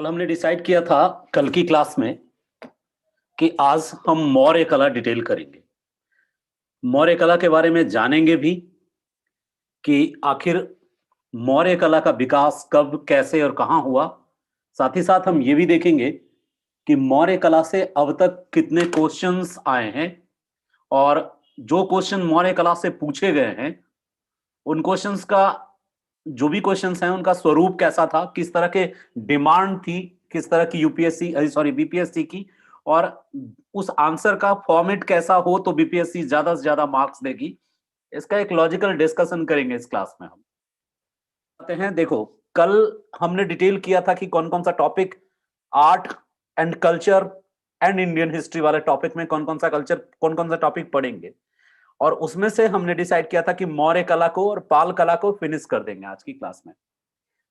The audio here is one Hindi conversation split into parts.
कल हमने डिसाइड किया था कल की क्लास में कि आज हम मौर्य कला डिटेल करेंगे। मौर्य कला के बारे में जानेंगे भी कि आखिर मौर्य कला का विकास कब, कैसे और कहाँ हुआ। साथ ही साथ हम ये भी देखेंगे कि मौर्य कला से अब तक कितने क्वेश्चंस आए हैं और जो क्वेश्चन मौर्य कला से पूछे गए हैं उन क्वेश्चंस का जो भी क्वेश्चंस हैं उनका स्वरूप कैसा था, किस तरह के डिमांड थी, किस तरह की बीपीएससी की, और उस आंसर का फॉर्मेट कैसा हो तो बीपीएससी ज्यादा से ज्यादा मार्क्स देगी। इसका एक लॉजिकल डिस्कशन करेंगे इस क्लास में। हम आते हैं, देखो कल हमने डिटेल किया था कि कौन कौन सा topic art and culture and Indian history वाले टॉपिक में कौन कौन सा टॉपिक पढ़ेंगे, और उसमें से हमने डिसाइड किया था कि मौर्य कला को और पाल कला को फिनिश कर देंगे आज की क्लास में।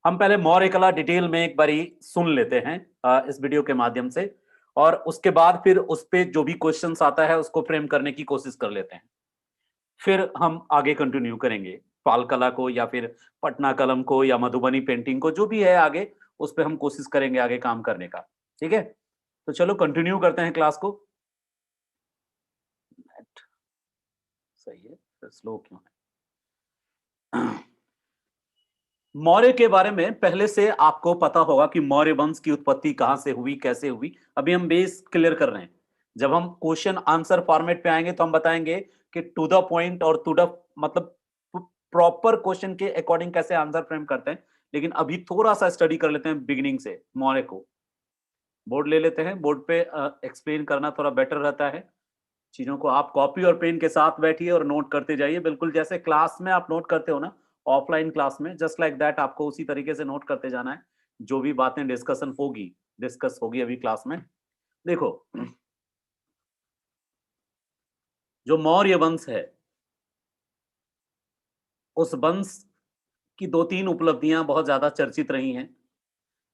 हम पहले मौर्य कला डिटेल में एक बारी सुन लेते हैं इस वीडियो के माध्यम से, और उसके बाद फिर उस पे जो भी क्वेश्चंस आता है उसको फ्रेम करने की कोशिश कर लेते हैं। फिर हम आगे कंटिन्यू करेंगे पाल कला को या फिर पटना कलम को या मधुबनी पेंटिंग को, जो भी है आगे उस पे हम कोशिश करेंगे आगे काम करने का। ठीक है, तो चलो कंटिन्यू करते हैं क्लास को। सही है, फिर स्लो क्यों है? मौर्य के बारे में पहले से आपको पता होगा कि मौर्य वंश की उत्पत्ति कहां से हुई, कैसे हुई। अभी हम बेस क्लियर कर रहे हैं। जब हम क्वेश्चन आंसर फॉर्मेट पे आएंगे तो हम बताएंगे कि टू द पॉइंट और टू द मतलब प्रॉपर क्वेश्चन के अकॉर्डिंग कैसे आंसर फ्रेम करते हैं। लेकिन अभी थोड़ा सा स्टडी कर लेते हैं बिगिनिंग से मौर्य को। बोर्ड ले लेते हैं, बोर्ड पे एक्सप्लेन करना थोड़ा बेटर रहता है चीजों को। आप कॉपी और पेन के साथ बैठिए और नोट करते जाइए, बिल्कुल जैसे क्लास में आप नोट करते हो ना, ऑफलाइन क्लास में, जस्ट लाइक दैट आपको उसी तरीके से नोट करते जाना है। जो भी बातें डिस्कस होगी अभी क्लास में। देखो, जो मौर्य वंश है उस वंश की दो तीन उपलब्धियां बहुत ज्यादा चर्चित रही हैं।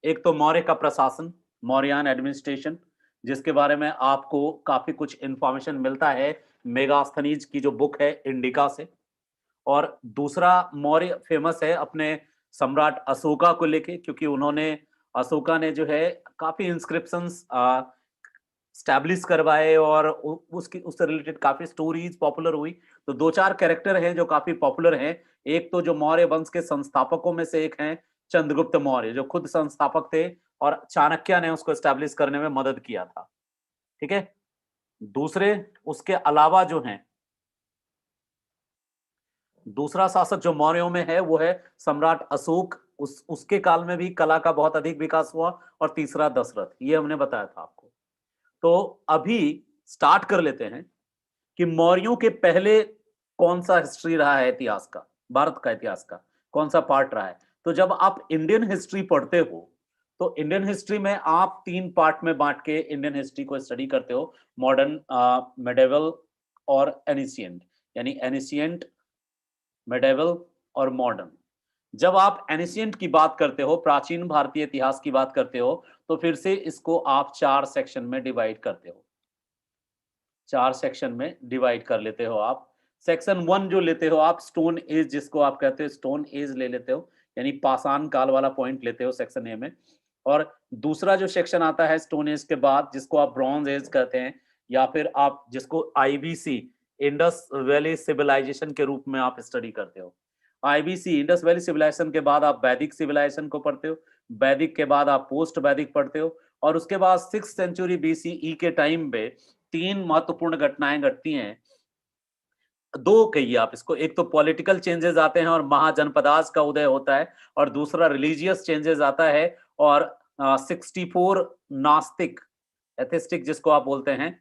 एक तो मौर्य का प्रशासन, मौर्यन एडमिनिस्ट्रेशन, जिसके बारे में आपको काफी कुछ इंफॉर्मेशन मिलता है मेगास्थनीज की जो बुक है इंडिका से। और दूसरा मौर्य फेमस है अपने सम्राट अशोका को लेके, क्योंकि अशोका ने जो है काफी इंस्क्रिप्शंस स्टैब्लिश करवाए और उससे रिलेटेड काफी स्टोरीज पॉपुलर हुई। तो दो चार कैरेक्टर हैं जो काफी पॉपुलर हैं। एक तो जो मौर्य वंश के संस्थापकों में से एक हैं चंद्रगुप्त मौर्य, जो खुद संस्थापक थे और चाणक्य ने उसको स्टैब्लिश करने में मदद किया था। ठीक है, दूसरे उसके अलावा जो हैं, दूसरा शासक जो मौर्यों में है वो है सम्राट अशोक, उसके काल में भी कला का बहुत अधिक विकास हुआ। और तीसरा दशरथ, ये हमने बताया था आपको। तो अभी स्टार्ट कर लेते हैं कि मौर्यों के पहले कौन सा हिस्ट्री रहा है इतिहास का, भारत का इतिहास का कौन सा पार्ट रहा है। तो जब आप इंडियन हिस्ट्री पढ़ते हो तो इंडियन हिस्ट्री में आप तीन पार्ट में बांट के इंडियन हिस्ट्री को स्टडी करते हो, मॉडर्न, मिडेवल और एनिशियंट, यानी एनिशियंट, मिडेवल और मॉडर्न। जब आप एनिशियंट की बात करते हो, प्राचीन भारतीय इतिहास की बात करते हो, तो फिर से इसको आप चार सेक्शन में डिवाइड करते हो, चार सेक्शन में डिवाइड कर लेते हो आप। सेक्शन वन जो लेते हो आप, स्टोन एज जिसको आप कहते हो, स्टोन एज ले लेते हो, यानी पाषाण काल वाला पॉइंट लेते हो सेक्शन ए में। और दूसरा जो सेक्शन आता है स्टोन एज के बाद, जिसको आप ब्रॉन्ज एज कहते हैं, या फिर आप जिसको आईबीसी, इंडस वैली सिविलाइजेशन के रूप में आप स्टडी करते हो। आईबीसी, इंडस वैली सिविलाइजेशन के बाद आप वैदिक सिविलाइजेशन को पढ़ते हो, वैदिक के बाद आप पोस्ट वैदिक पढ़ते हो, और उसके बाद 6th सेंचुरी बीसीई के टाइम पे तीन महत्वपूर्ण घटनाएं घटती हैं। दो कहिए आप इसको, एक तो पॉलिटिकल चेंजेस आते हैं और महाजनपदास का उदय होता है, और दूसरा रिलीजियस चेंजेस आता है और 64 नास्तिक, एथिस्टिक जिसको आप बोलते हैं,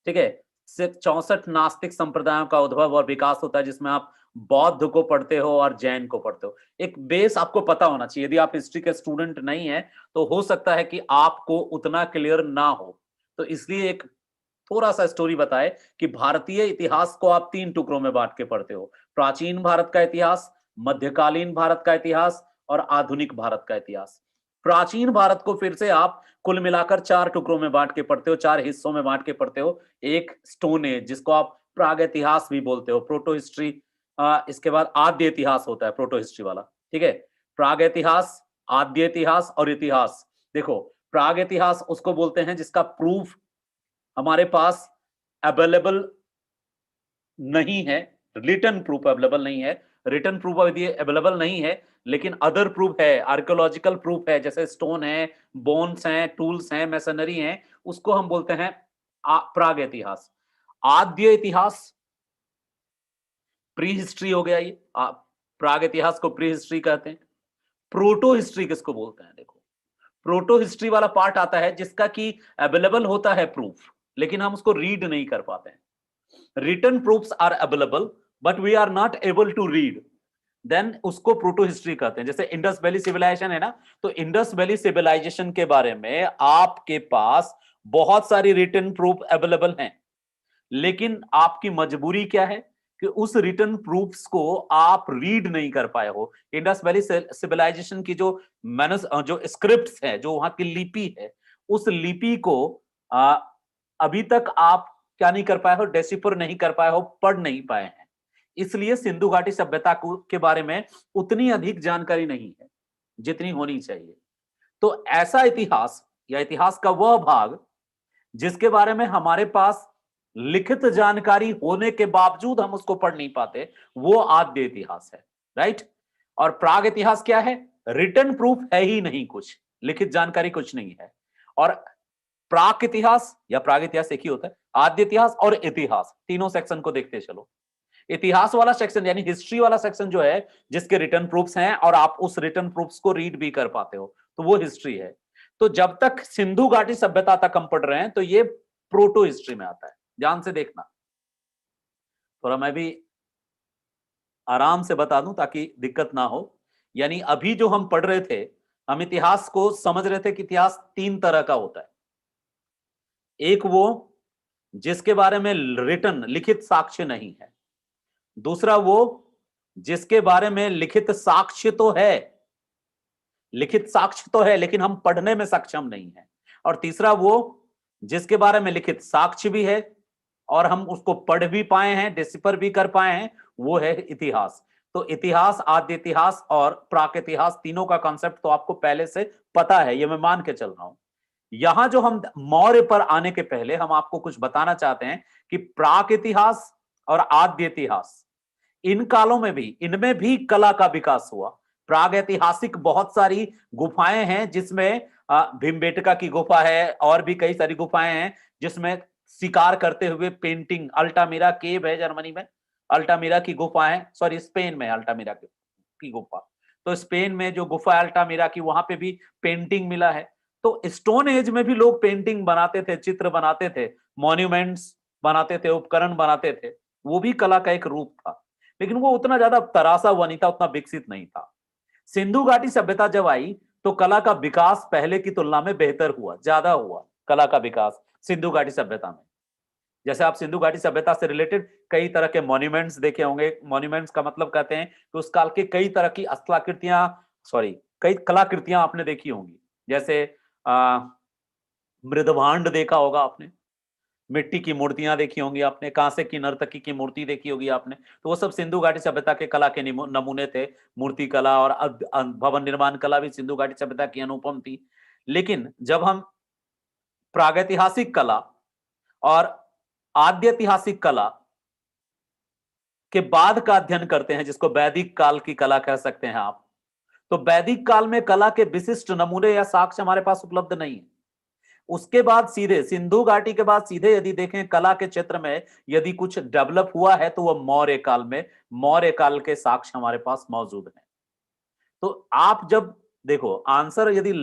ठीक है, 64 नास्तिक संप्रदायों का उद्भव और विकास होता है, जिसमें आप बौद्ध को पढ़ते हो और जैन को पढ़ते हो। एक बेस आपको पता होना चाहिए। यदि आप हिस्ट्री के स्टूडेंट नहीं है तो हो सकता है कि आपको उतना क्लियर ना हो, तो इसलिए एक थोड़ा सा स्टोरी बताए कि भारतीय इतिहास को आप तीन टुकड़ों में बांट के पढ़ते हो, प्राचीन भारत का इतिहास, मध्यकालीन भारत का इतिहास और आधुनिक भारत का इतिहास। प्राचीन भारत को फिर से आप कुल मिलाकर चार टुकड़ों में बांट के पढ़ते हो, चार हिस्सों में बांट के पढ़ते हो। एक स्टोन एज जिसको आप प्राग इतिहास भी बोलते हो, प्रोटो हिस्ट्री, इसके बाद आद्य इतिहास होता है प्रोटो हिस्ट्री वाला। ठीक है, प्राग इतिहास, आद्य इतिहास और इतिहास। देखो, प्राग इतिहास उसको बोलते हैं जिसका प्रूफ हमारे पास अवेलेबल नहीं है, रिटन प्रूफ अवेलेबल नहीं है, रिटन प्रूफ यदि अवेलेबल नहीं है लेकिन अदर प्रूफ है, आर्कियोलॉजिकल प्रूफ है, जैसे स्टोन है, बोन्स हैं, टूल्स हैं, मैसनरी हैं, उसको हम बोलते हैं प्राग इतिहास। आद्य इतिहास प्री हिस्ट्री हो गया ये, प्राग इतिहास को प्री हिस्ट्री कहते हैं। प्रोटो हिस्ट्री किसको बोलते हैं? देखो, प्रोटो हिस्ट्री वाला पार्ट आता है जिसका कि अवेलेबल होता है प्रूफ, लेकिन हम उसको रीड नहीं कर पाते हैं। Written proofs are available but we are not able to read, then उसको प्रोटो हिस्ट्री कहते हैं। जैसे इंडस वैली सिविलाइजेशन है ना, तो इंडस वैली सिविलाइजेशन के बारे में आपके पास बहुत सारी रिटन प्रूफ अवेलेबल हैं, लेकिन आपकी मजबूरी क्या है कि उस रिटन प्रूफ्स को आप रीड नहीं कर पाए हो। इंडस वैली सिविलाइजेशन की जो जो स्क्रिप्ट्स है, जो वहां की लिपि है, उस लिपि को अभी तक आप क्या नहीं कर पाए हो, डेसिफर नहीं कर पाए हो, पढ़ नहीं पाए हैं। इसलिए सिंधु घाटी सभ्यता के बारे में उतनी अधिक जानकारी नहीं है जितनी होनी चाहिए। तो ऐसा इतिहास या इतिहास का वह भाग जिसके बारे में हमारे पास लिखित जानकारी होने के बावजूद हम उसको पढ़ नहीं पाते, वो आद्य इतिहास है, राइट। और प्राग इतिहास क्या है? रिटन प्रूफ है ही नहीं, कुछ लिखित जानकारी कुछ नहीं है। और प्राक इतिहास या प्राग इतिहास एक ही होता है, आद्य इतिहास और इतिहास, तीनों सेक्शन को देखते चलो। इतिहास वाला सेक्शन यानी हिस्ट्री वाला सेक्शन जो है, जिसके रिटन प्रूफ्स हैं और आप उस रिटन प्रूफ्स को रीड भी कर पाते हो, तो वो हिस्ट्री है। तो जब तक सिंधु घाटी सभ्यता तक हम पढ़ रहे हैं तो ये प्रोटो हिस्ट्री में आता है, ध्यान से देखना। थोड़ा मैं भी आराम से बता दूं ताकि दिक्कत ना हो। यानी अभी जो हम पढ़ रहे थे, हम इतिहास को समझ रहे थे कि इतिहास तीन तरह का होता है। एक वो जिसके बारे में रिटन लिखित साक्ष्य नहीं है, दूसरा वो जिसके बारे में लिखित साक्ष्य तो है, लिखित साक्ष्य तो है लेकिन हम पढ़ने में सक्षम नहीं है, और तीसरा वो जिसके बारे में लिखित साक्ष्य भी है और हम उसको पढ़ भी पाए हैं, डिसिफर भी कर पाए हैं, वो है इतिहास। तो इतिहास, आद्य इतिहास और प्राक इतिहास, तीनों का कॉन्सेप्ट तो आपको पहले से पता है, ये मैं मान के चल रहा हूं। यहां जो हम मौर्य पर आने के पहले हम आपको कुछ बताना चाहते हैं कि प्राक इतिहास और आद्य इतिहास, इन कालों में भी, इनमें भी कला का विकास हुआ। प्राग ऐतिहासिक बहुत सारी गुफाएं हैं जिसमें भीमबेटका की गुफा है और भी कई सारी गुफाएं हैं जिसमें शिकार करते हुए पेंटिंग, अल्टामिरा केव है जर्मनी में, अल्टामिरा की गुफा है, सॉरी स्पेन में अल्टामिरा की गुफा। तो स्पेन में जो गुफा है अल्टामिरा की, वहां पे भी पेंटिंग मिला है। तो स्टोन एज में भी लोग पेंटिंग बनाते थे, चित्र बनाते थे, मॉन्यूमेंट्स बनाते थे, उपकरण बनाते थे, वो भी कला का एक रूप था, लेकिन वो उतना ज्यादा तरासा हुआ नहीं था, उतना विकसित नहीं था। सिंधु घाटी सभ्यता जब आई तो कला का विकास पहले की तुलना में बेहतर हुआ, ज्यादा हुआ कला का विकास सिंधु घाटी सभ्यता में। जैसे आप सिंधु घाटी सभ्यता से रिलेटेड कई तरह के मॉन्यूमेंट्स देखे होंगे। मॉन्यूमेंट्स का मतलब कहते हैं कि उस काल के कई तरह की स्थलाकृतियां, सॉरी कई कलाकृतियां आपने देखी होंगी। जैसे मृदभांड देखा होगा आपने, मिट्टी की मूर्तियां देखी होंगी आपने, कांसे की नर्तकी की मूर्ति देखी होगी आपने, तो वो सब सिंधु घाटी सभ्यता के कला के नमूने थे। मूर्ति कला और भवन निर्माण कला भी सिंधु घाटी सभ्यता की अनुपम थी। लेकिन जब हम प्रागैतिहासिक कला और आद्य ऐतिहासिक कला के बाद का अध्ययन करते हैं, जिसको वैदिक काल की कला कह सकते हैं आप, तो वैदिक काल में कला के विशिष्ट नमूने या साक्ष्य हमारे पास उपलब्ध नहीं है। उसके बाद सीधे सिंधु घाटी के बाद सीधे यदि देखें कला के क्षेत्र में यदि कुछ डेवलप हुआ है तो वह मौर्य काल में, मौर्य काल के साक्ष्य हमारे पास मौजूद हैं। तो आप जब देखो, आंसर यदि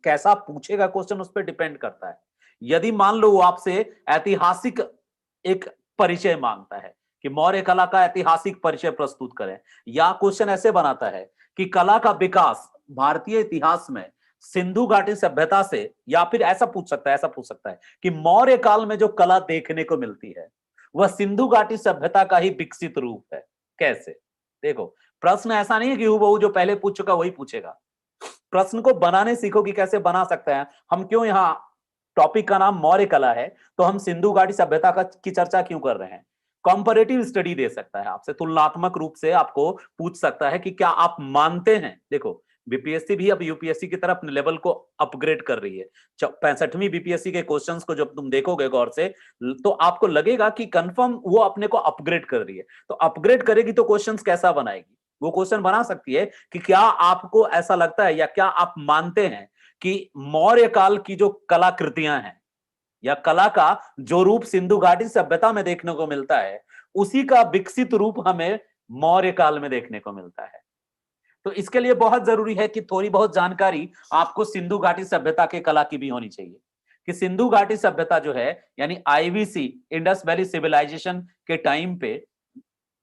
कैसा पूछेगा क्वेश्चन उस पर डिपेंड करता है। यदि मान लो वो आपसे ऐतिहासिक एक परिचय मांगता है कि मौर्य कला का ऐतिहासिक परिचय प्रस्तुत करें, या क्वेश्चन ऐसे बनाता है कि कला का विकास भारतीय इतिहास में सिंधु घाटी सभ्यता से, या फिर ऐसा पूछ सकता है कि मौर्य काल में जो कला देखने को मिलती है वह सिंधु घाटी सभ्यता का ही विकसित रूप है, कैसे? देखो, प्रश्न ऐसा नहीं है कि हूबहू जो पहले पूछ चुका वही पूछेगा। प्रश्न को बनाने सीखो कि कैसे बना सकते हैं हम। क्यों यहाँ टॉपिक का नाम मौर्य कला है, तो हम सिंधु घाटी सभ्यता की चर्चा क्यों कर रहे हैं? कंपैरेटिव स्टडी दे सकता है आपसे, तुलनात्मक रूप से आपको पूछ सकता है कि क्या आप मानते हैं। देखो, बीपीएससी भी अब यूपीएससी की तरफ अपने लेवल को अपग्रेड कर रही है। 65वीं बीपीएससी के क्वेश्चंस को जब तुम देखोगे गौर से, तो आपको लगेगा कि कंफर्म वो अपने को अपग्रेड कर रही है। तो अपग्रेड करेगी तो क्वेश्चंस कैसा बनाएगी? वो क्वेश्चन बना सकती है कि क्या आपको ऐसा लगता है या क्या आप मानते हैं कि मौर्य काल की जो कलाकृतियां हैं या कला का जो रूप सिंधु घाटी सभ्यता में देखने को मिलता है, उसी का विकसित रूप हमें मौर्य काल में देखने को मिलता है। तो इसके लिए बहुत जरूरी है कि थोड़ी बहुत जानकारी आपको सिंधु घाटी सभ्यता के कला की भी होनी चाहिए कि सिंधु घाटी सभ्यता जो है यानी आईवीसी इंडस वैली सिविलाइजेशन के टाइम पे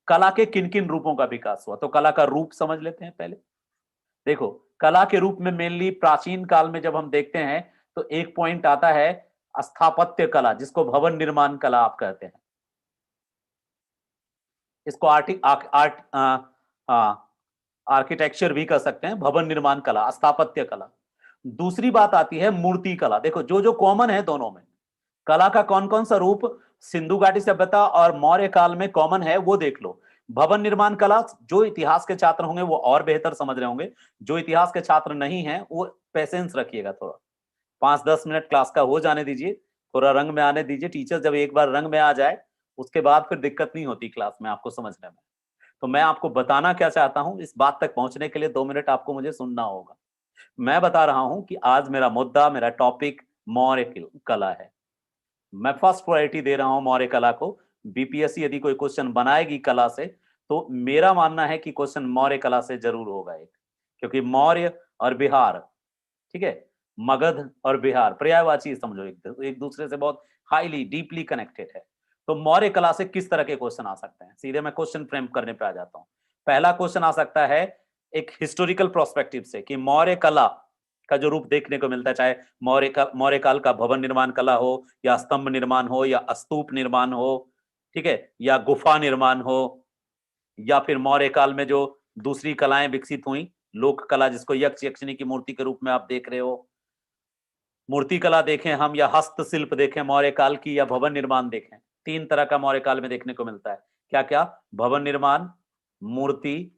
कला के किन किन रूपों का विकास हुआ। तो कला का रूप समझ लेते हैं पहले। देखो, कला के रूप में मेनली प्राचीन काल में जब हम देखते हैं तो एक पॉइंट आता है स्थापत्य कला, जिसको भवन निर्माण कला आप कहते हैं। इसको आर्किटेक्चर भी कर सकते हैं, भवन निर्माण कला, स्थापत्य कला। दूसरी बात आती है मूर्ति कला। देखो, जो जो कॉमन है दोनों में, कला का कौन कौन सा रूप सिंधु घाटी सभ्यता और मौर्य काल में कॉमन है वो देख लो। भवन निर्माण कला, जो इतिहास के छात्र होंगे वो और बेहतर समझ रहे होंगे, जो इतिहास के छात्र नहीं हैं वो पेशेंस रखिएगा, थोड़ा 5-10 मिनट क्लास का हो जाने दीजिए, थोड़ा रंग में आने दीजिए। टीचर जब एक बार रंग में आ जाए उसके बाद फिर दिक्कत नहीं होती क्लास में आपको समझने में। तो मैं आपको बताना क्या चाहता हूं, इस बात तक पहुंचने के लिए 2 मिनट आपको मुझे सुनना होगा। मैं बता रहा हूं कि आज मेरा मुद्दा, मेरा टॉपिक मौर्य कला है। मैं फर्स्ट प्रायोरिटी दे रहा हूं मौर्य कला को। बीपीएससी यदि कोई क्वेश्चन बनाएगी कला से, तो मेरा मानना है कि क्वेश्चन मौर्य कला से जरूर होगा एक, क्योंकि मौर्य और बिहार, ठीक है, मगध और बिहार पर्यायवाची समझो, एक दूसरे से बहुत हाईली डीपली कनेक्टेड है। तो मौर्य कला से किस तरह के क्वेश्चन आ सकते हैं, सीधे मैं क्वेश्चन फ्रेम करने पे आ जाता हूं। पहला क्वेश्चन आ सकता है एक हिस्टोरिकल प्रोस्पेक्टिव से कि मौर्य कला का जो रूप देखने को मिलता है, चाहे मौर्य काल का भवन निर्माण कला हो या स्तंभ निर्माण हो या स्तूप निर्माण हो, ठीक है, या गुफा निर्माण हो, या फिर मौर्य काल में जो दूसरी कलाएं विकसित हुई, लोक कला जिसको यक्ष यक्षिणी की मूर्ति के रूप में आप देख रहे हो, मूर्ति कला देखें हम या हस्तशिल्प देखें मौर्य काल की, या भवन निर्माण देखें, 3 तरह का मौर्य काल में देखने को मिलता है। क्या क्या? भवन निर्माण, मूर्ति,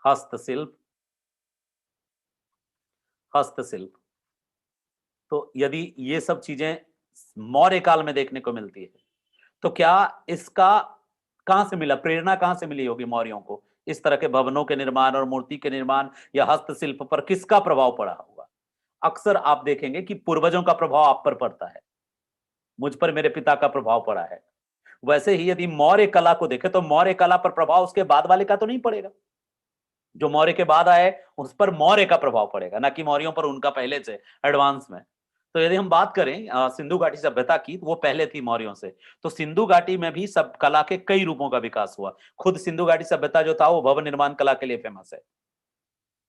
हस्तशिल्प, हस्तशिल्प। तो यदि ये सब चीजें मौर्य काल में देखने को मिलती है, तो क्या इसका कहां से मिला, प्रेरणा कहां से मिली होगी मौर्यों को इस तरह के भवनों के निर्माण और मूर्ति के निर्माण या हस्तशिल्प पर किसका प्रभाव पड़ा होगा? अक्सर आप देखेंगे कि पूर्वजों का प्रभाव आप पर पड़ता है, मुझ पर मेरे पिता का प्रभाव पड़ा है। वैसे ही यदि मौर्य कला को देखें तो मौर्य कला पर प्रभाव उसके बाद वाले का तो नहीं पड़ेगा, जो मौर्य के बाद आए उस पर मौर्य का प्रभाव पड़ेगा, ना कि मौर्यों पर उनका पहले से एडवांस में। तो यदि हम बात करें सिंधु घाटी सभ्यता की, तो वो पहले थी मौर्यों से। तो सिंधु घाटी में भी सब कला के कई रूपों का विकास हुआ। खुद सिंधु घाटी सभ्यता जो था वो भवन निर्माण कला के लिए फेमस है,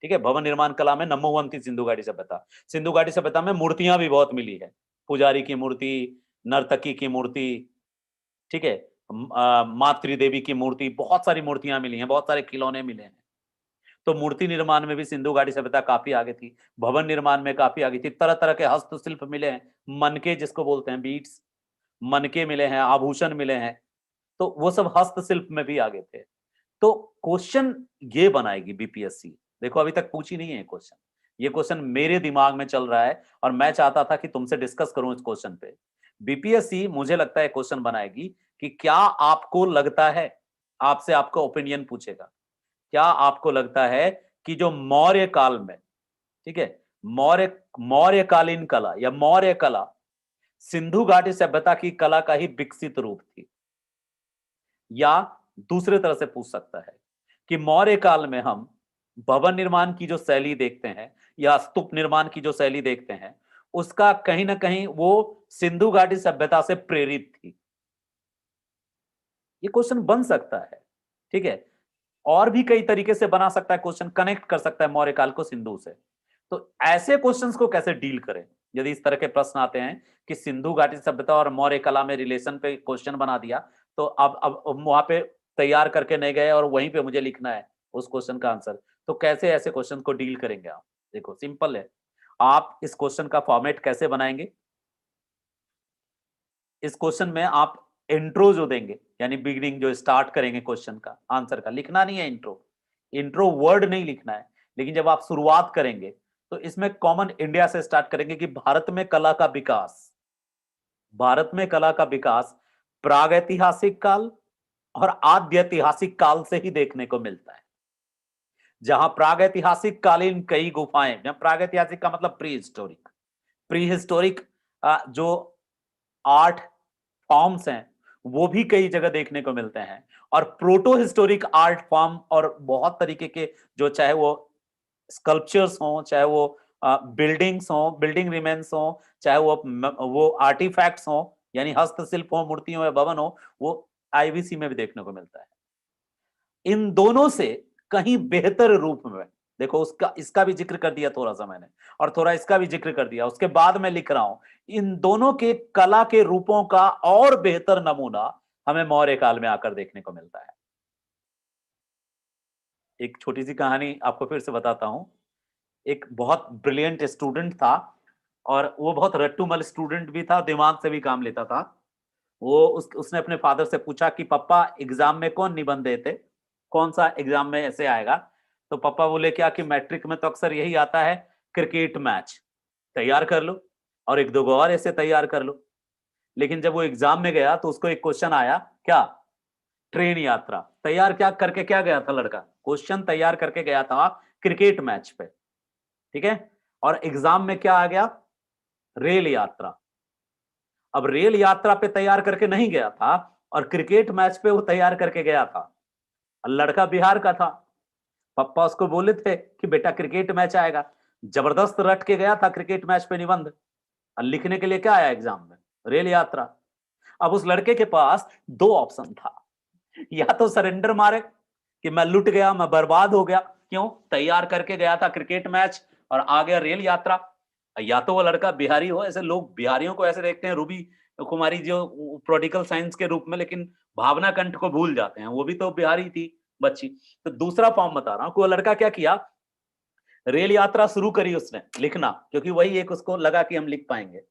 ठीक है, भवन निर्माण कला में नंबर 1 थी सिंधु घाटी सभ्यता। सिंधु घाटी सभ्यता में मूर्तियां भी बहुत मिली है, पुजारी की मूर्ति, नर्तकी की मूर्ति, ठीक है, मातृ देवी की मूर्ति, बहुत सारी मूर्तियां मिली हैं, बहुत सारे खिलौने मिले हैं। तो मूर्ति निर्माण में भी सिंधु घाटी सभ्यता काफी आगे थी, भवन निर्माण में काफी आगे थी। तरह तरह के हस्तशिल्प मिले हैं, मनके जिसको बोलते हैं, बीट्स, मनके मिले हैं, आभूषण मिले हैं, तो वो सब हस्तशिल्प में भी आगे थे। तो क्वेश्चन ये बनाएगी बीपीएससी, देखो अभी तक पूछी नहीं है क्वेश्चन, ये क्वेश्चन मेरे दिमाग में चल रहा है और मैं चाहता था कि तुमसे डिस्कस करूं इस क्वेश्चन पे। बीपीएससी मुझे लगता है क्वेश्चन बनाएगी कि क्या आपको लगता है, आपसे आपका ओपिनियन पूछेगा, क्या आपको लगता है कि जो मौर्य काल में, ठीक है, मौर्यकालीन कला या मौर्य कला सिंधु घाटी सभ्यता की कला का ही विकसित रूप थी? या दूसरे तरह से पूछ सकता है कि मौर्य काल में हम भवन निर्माण की जो शैली देखते हैं या स्तूप निर्माण की जो शैली देखते हैं, उसका कहीं ना कहीं वो सिंधु घाटी सभ्यता से प्रेरित थी? ये क्वेश्चन बन सकता है, ठीक है। और भी कई तरीके से बना सकता है क्वेश्चन, कनेक्ट कर सकता है मौर्य काल को सिंधु से। तो ऐसे क्वेश्चंस को कैसे डील करें यदि इस तरह के प्रश्न आते हैं कि सिंधु घाटी सभ्यता और मौर्य कला में रिलेशन पे क्वेश्चन बना दिया, तो अब वहां पे तैयार करके नहीं गए और वहीं पे मुझे लिखना है उस क्वेश्चन का आंसर, तो कैसे ऐसे क्वेश्चन को डील करेंगे आप? देखो सिंपल है, आप इस क्वेश्चन का फॉर्मेट कैसे बनाएंगे? इस क्वेश्चन में आप इंट्रो जो देंगे, यानी बिगिनिंग जो स्टार्ट करेंगे क्वेश्चन का आंसर का, लिखना नहीं है इंट्रो, इंट्रो वर्ड नहीं लिखना है, लेकिन जब आप शुरुआत करेंगे तो इसमें कॉमन इंडिया से स्टार्ट करेंगे कि भारत में कला का विकास, भारत में कला का विकास प्रागैतिहासिक काल और आद्य ऐतिहासिक काल से ही देखने को मिलता है। जहां प्रागैतिहासिक कालीन कई गुफाएं, प्रागैतिहासिक का मतलब प्री हिस्टोरिक, प्री हिस्टोरिक जो आर्ट फॉर्म्स हैं वो भी कई जगह देखने को मिलते हैं, और प्रोटो हिस्टोरिक आर्ट फॉर्म और बहुत तरीके के जो, चाहे वो स्कल्पचर्स हों, चाहे वो बिल्डिंग्स हों, बिल्डिंग रिमेन्स हों, चाहे वो आर्टिफैक्ट्स हों, यानी हस्तशिल्प हो, मूर्तियों या भवन हो, वो आईवीसी में भी देखने को मिलता है। इन दोनों से कहीं बेहतर रूप में, देखो उसका इसका भी जिक्र कर दिया थोड़ा सा मैंने, और थोड़ा इसका भी जिक्र कर दिया, उसके बाद मैं लिख रहा हूं इन दोनों के कला के रूपों का और बेहतर नमूना हमें मौर्य काल में आकर देखने को मिलता है। एक छोटी सी कहानी आपको फिर से बताता हूं। एक बहुत ब्रिलियंट स्टूडेंट था, और वो बहुत रट्टूमल स्टूडेंट भी था, दिमाग से भी काम लेता था। उसने अपने फादर से पूछा कि पापा एग्जाम में कौन निबंध देते, कौन सा एग्जाम में ऐसे आएगा? तो पापा बोले क्या कि मैट्रिक में तो अक्सर यही आता है, क्रिकेट मैच तैयार कर लो और एक दो और ऐसे तैयार कर लो। लेकिन जब वो एग्जाम में गया तो उसको एक क्वेश्चन आया, क्या? ट्रेन यात्रा। तैयार क्या करके क्या गया था लड़का? क्वेश्चन तैयार करके गया था क्रिकेट मैच पे, ठीक है? और एग्जाम में क्या आ गया? रेल यात्रा। अब रेल यात्रा पे तैयार करके नहीं गया था, और क्रिकेट मैच पे वो तैयार करके गया था। लड़का बिहार का था, पापा उसको बोले थे कि बेटा क्रिकेट मैच आएगा, जबरदस्त रट के गया था क्रिकेट मैच पे निबंध, और लिखने के लिए क्या आया एग्जाम में? रेल यात्रा। अब उस लड़के के पास दो ऑप्शन था, या तो सरेंडर मारे कि मैं लुट गया, मैं बर्बाद हो गया, क्यों? तैयार करके गया था क्रिकेट मैच और आ गया रेल यात्रा। या तो वो लड़का बिहारी हो, ऐसे लोग बिहारियों को ऐसे देखते हैं, रूबी कुमारी जो प्रोडिकल साइंस के रूप में, लेकिन भावना कंठ को भूल जाते हैं, वो भी तो बिहारी थी बच्ची। तो दूसरा फॉर्म बता रहा हूं कि वो लड़का क्या किया, रेल यात्रा शुरू करी उसने लिखना, क्योंकि वही एक उसको लगा कि हम लिख पाएंगे।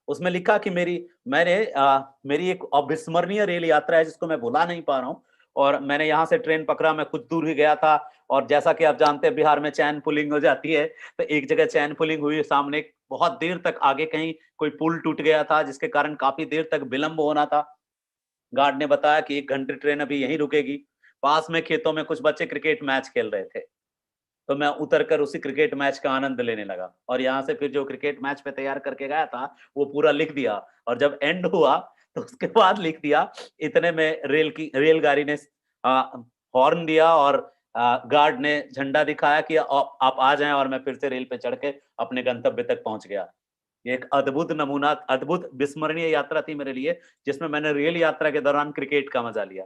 उसमें लिखा कि मेरी एक अविस्मरणीय रेल यात्रा है जिसको मैं भुला नहीं पा रहा हूं, और मैंने यहाँ से ट्रेन पकड़ा, मैं कुछ दूर ही गया था, और जैसा कि आप जानते हैं बिहार में चैन पुलिंग हो जाती है, तो एक जगह चैन पुलिंग हुई, सामने बहुत देर तक आगे कहीं कोई पुल टूट गया था जिसके कारण काफी देर तक विलंब होना था। गार्ड ने बताया कि 1 घंटे ट्रेन अभी यहीं रुकेगी। पास में खेतों में कुछ बच्चे क्रिकेट मैच खेल रहे थे, तो मैं उतरकर उसी क्रिकेट मैच का आनंद लेने लगा, और यहाँ से फिर जो क्रिकेट मैच पे तैयार करके गया था वो पूरा लिख दिया, और जब एंड हुआ तो उसके बाद लिख दिया, इतने में रेलगाड़ी ने हॉर्न दिया, और गार्ड ने झंडा दिखाया कि आप आ जाएं, और मैं फिर से रेल पे चढ़ के अपने गंतव्य तक पहुंच गया। ये एक अद्भुत नमूना, अद्भुत विस्मरणीय यात्रा थी मेरे लिए, जिसमें मैंने रेल यात्रा के दौरान क्रिकेट का मजा लिया।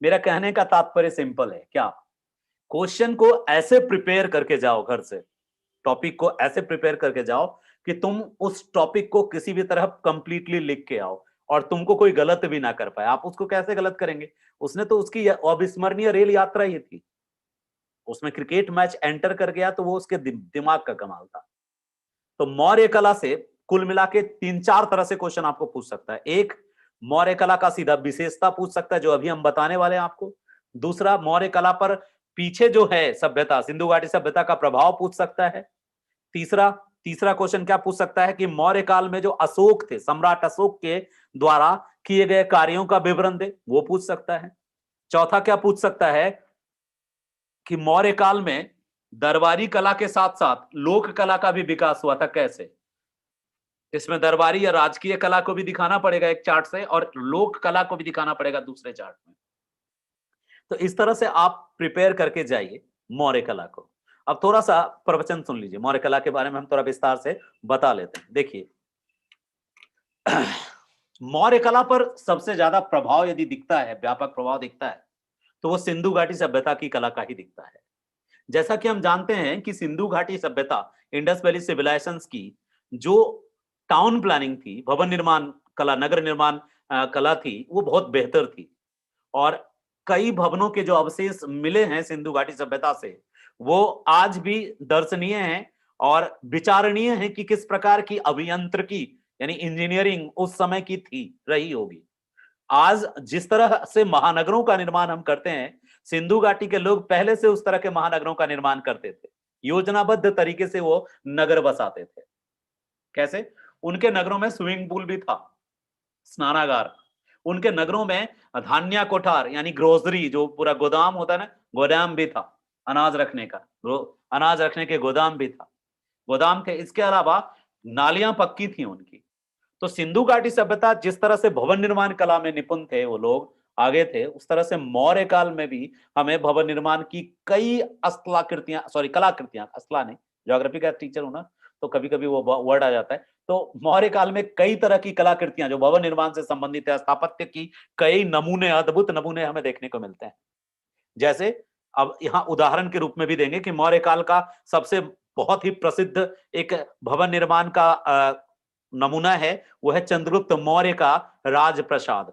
मेरा कहने का तात्पर्य सिंपल है, क्या? क्वेश्चन को ऐसे प्रिपेयर करके जाओ घर से, टॉपिक को ऐसे प्रिपेयर करके जाओ कि तुम उस टॉपिक को किसी भी तरह कंप्लीटली लिख के आओ, और तुमको कोई गलत भी ना कर पाए। आप उसको कैसे गलत करेंगे? उसने तो उसकी अविस्मरणीय रेल यात्रा ही थी, उसमें क्रिकेट मैच एंटर कर गया तो वो उसके दिमाग का कमाल था। तो मौर्य कला से कुल मिला के 3-4 तरह से क्वेश्चन आपको पूछ सकता है। एक, मौर्य कला का सीधा विशेषता पूछ सकता है जो अभी हम बताने वाले हैं आपको। दूसरा, मौर्य कला पर पीछे जो है सभ्यता, सिंधु घाटी सभ्यता का प्रभाव पूछ सकता है। तीसरा तीसरा क्वेश्चन क्या पूछ सकता है कि मौर्य काल में जो अशोक थे, सम्राट अशोक के द्वारा किए गए कार्यों का विवरण दे, वो पूछ सकता है। चौथा क्या पूछ सकता है कि मौर्य काल में दरबारी कला के साथ साथ लोक कला का भी विकास हुआ था, कैसे? इसमें दरबारी या राजकीय कला को भी दिखाना पड़ेगा एक चार्ट से, और लोक कला को भी दिखाना पड़ेगा दूसरे चार्ट में। तो इस तरह से आप प्रिपेयर करके जाइए मौर्य कला को। अब थोड़ा सा प्रवचन सुन लीजिए, मौर्य कला के बारे में हम थोड़ा विस्तार से बता लेते हैं। देखिए, मौर्य कला पर सबसे ज्यादा प्रभाव यदि दिखता है, व्यापक प्रभाव दिखता है, तो वो सिंधु घाटी सभ्यता की कला का ही दिखता है। जैसा कि हम जानते हैं कि सिंधु घाटी सभ्यता, इंडस वैली सिविलाइजेशंस की जो टाउन प्लानिंग थी, भवन निर्माण कला, नगर निर्माण कला थी, वो बहुत बेहतर थी, और कई भवनों के जो अवशेष मिले हैं सिंधु घाटी सभ्यता से, वो आज भी दर्शनीय हैं और विचारणीय हैं कि किस प्रकार की अभियांत्रिकी यानी इंजीनियरिंग उस समय की थी, रही होगी। आज जिस तरह से महानगरों का निर्माण हम करते हैं, सिंधु घाटी के लोग पहले से उस तरह के महानगरों का निर्माण करते थे। योजनाबद्ध तरीके से वो नगर बसाते थे। कैसे? उनके नगरों में स्विमिंग पूल भी था, स्नानागार। उनके नगरों में धान्य कोठार यानी ग्रोसरी, जो पूरा गोदाम होता है ना, गोदाम भी था, अनाज रखने का, अनाज रखने के गोदाम भी था। गोदाम के इसके अलावा नालियां पक्की थी उनकी। तो सिंधु घाटी सभ्यता जिस तरह से भवन निर्माण कला में निपुण थे, वो लोग आगे थे, उस तरह से मौर्य काल में भी हमें भवन निर्माण की कई अस्लाकृतियां, सॉरी कलाकृतियां, असला नहीं, ज्योग्राफी का टीचर हूं ना, तो कभी कभी वो वर्ड आ जाता है। तो मौर्य काल में कई तरह की कलाकृतियां जो भवन निर्माण से संबंधित है, स्थापत्य की कई नमूने, अद्भुत नमूने हमें देखने को मिलते हैं। जैसे अब यहाँ उदाहरण के रूप में भी देंगे कि मौर्य काल का सबसे बहुत ही प्रसिद्ध एक भवन निर्माण का नमूना है, वो है चंद्रगुप्त मौर्य का राजप्रसाद।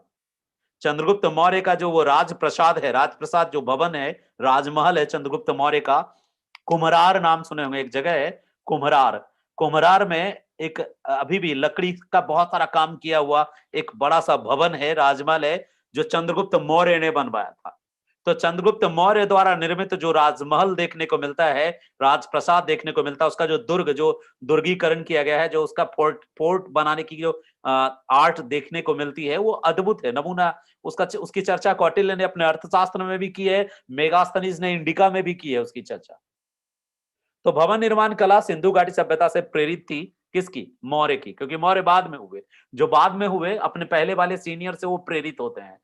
चंद्रगुप्त मौर्य का जो वो राजप्रसाद है, राजप्रसाद जो भवन है, राजमहल है चंद्रगुप्त मौर्य का, कुम्हरार नाम सुने होंगे, एक जगह है कुम्हरार। कुम्हरार में एक अभी भी लकड़ी का बहुत सारा काम किया हुआ एक बड़ा सा भवन है, राजमहल है, जो चंद्रगुप्त मौर्य ने बनवाया था। तो चंद्रगुप्त मौर्य द्वारा निर्मित जो राजमहल देखने को मिलता है, राजप्रसाद देखने को मिलता है, उसका जो दुर्ग, जो दुर्गीकरण किया गया है, जो उसका फोर्ट बनाने की जो आर्ट देखने को मिलती है, वो अद्भुत है, नमूना। उसकी चर्चा कौटिल्य ने अपने अर्थशास्त्र में भी की है, मेगास्थनीज ने इंडिका में भी की है उसकी चर्चा। तो भवन निर्माण कला सिंधु घाटी सभ्यता से प्रेरित थी, किसकी? मौर्य की, क्योंकि मौर्य बाद में हुए, जो बाद में हुए अपने पहले वाले सीनियर से वो प्रेरित होते हैं।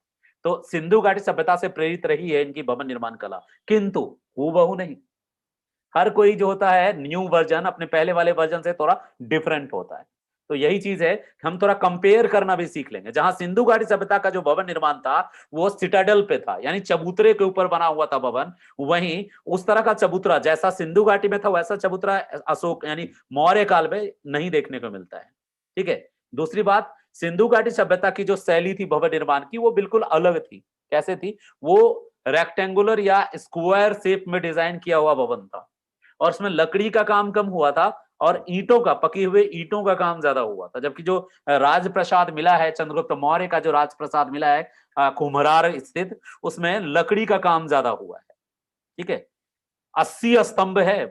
तो सिंधु घाटी सभ्यता से प्रेरित रही है इनकी भवन निर्माण कला, किंतु हूबहू नहीं। हर कोई जो होता है न्यू वर्जन अपने पहले वाले वर्जन से थोड़ा डिफरेंट होता है। तो यही चीज है, हम थोड़ा कंपेयर करना भी सीख लेंगे। जहां सिंधु घाटी सभ्यता का जो भवन निर्माण था वो सिटाडेल पे था, यानी चबूतरे के ऊपर बना हुआ था भवन, वहीं उस तरह का चबूतरा जैसा सिंधु घाटी में था वैसा चबूतरा अशोक यानी मौर्य काल में नहीं देखने को मिलता है। ठीक है। दूसरी बात, सिंधु घाटी सभ्यता की जो शैली थी भवन निर्माण की, वो बिल्कुल अलग थी। कैसे थी? वो रेक्टेंगुलर या स्क्वायर शेप में डिजाइन किया हुआ भवन था, और उसमें लकड़ी का काम कम हुआ था और ईंटों का, पकी हुए ईंटों का काम ज्यादा हुआ था। जबकि जो राजप्रसाद मिला है, चंद्रगुप्त मौर्य का जो राजप्रसाद मिला है कुम्हरार स्थित, उसमें लकड़ी का काम ज्यादा हुआ है। ठीक है। 80 स्तंभ है,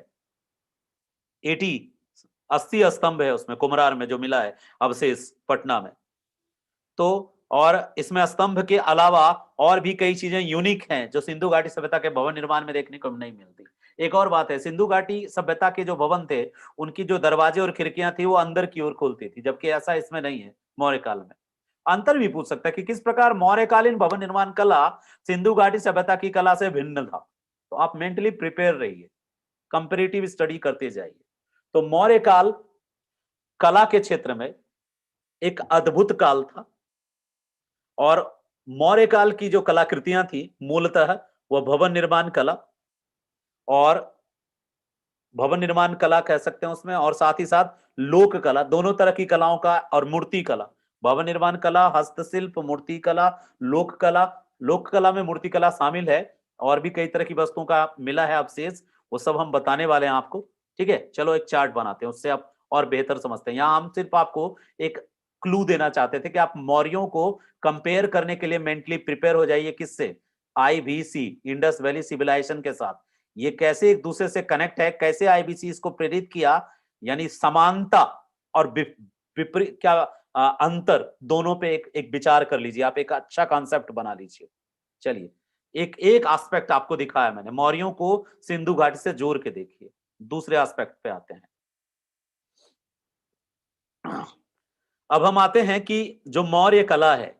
80 स्तंभ है उसमें, कुम्हरार में जो मिला है अवशेष पटना में। तो और इसमें स्तंभ के अलावा और भी कई चीजें यूनिक हैं जो सिंधु घाटी सभ्यता के भवन निर्माण में देखने को नहीं मिलती। एक और बात है, सिंधु घाटी सभ्यता के जो भवन थे, उनकी जो दरवाजे और खिड़कियां थी वो अंदर की ओर खुलती थी, जबकि ऐसा इसमें नहीं है मौर्य काल में। अंतर भी पूछ सकता है कि किस प्रकार मौर्यकालीन भवन निर्माण कला सिंधु घाटी सभ्यता की कला से भिन्न था। तो आप मेंटली प्रिपेयर रहिए, कंपेरेटिव स्टडी करते जाइए। तो मौर्य काल कला के क्षेत्र में एक अद्भुत काल था, और मौर्य काल की जो कलाकृतियां थी मूलतः वह भवन निर्माण कला, और भवन निर्माण कला कह सकते हैं उसमें, और साथ ही साथ लोक कला, दोनों तरह की कलाओं का, और मूर्ति कला। भवन निर्माण कला, हस्तशिल्प, मूर्ति कला, लोक कला। लोक कला में मूर्ति कला शामिल है, और भी कई तरह की वस्तुओं का मिला है अवशेष, वो सब हम बताने वाले हैं आपको। ठीक है, चलो एक चार्ट बनाते हैं, उससे आप और बेहतर समझते हैं। यहाँ हम सिर्फ आपको एक क्लू देना चाहते थे कि आप मौर्यों को कंपेयर करने के लिए मेंटली प्रिपेयर हो जाइए। किससे? आईवीसी, इंडस वैली सिविलाइजेशन के साथ। ये कैसे एक दूसरे से कनेक्ट है, कैसे आईबीसी इसको प्रेरित किया, यानी समानता और विपरीत क्या अंतर, दोनों पे एक विचार कर लीजिए आप, एक अच्छा कॉन्सेप्ट बना लीजिए। चलिए, एक एक एस्पेक्ट आपको दिखाया मैंने, मौर्यों को सिंधु घाटी से जोड़ के देखिए। दूसरे एस्पेक्ट पे आते हैं। अब हम आते हैं कि जो मौर्य कला है,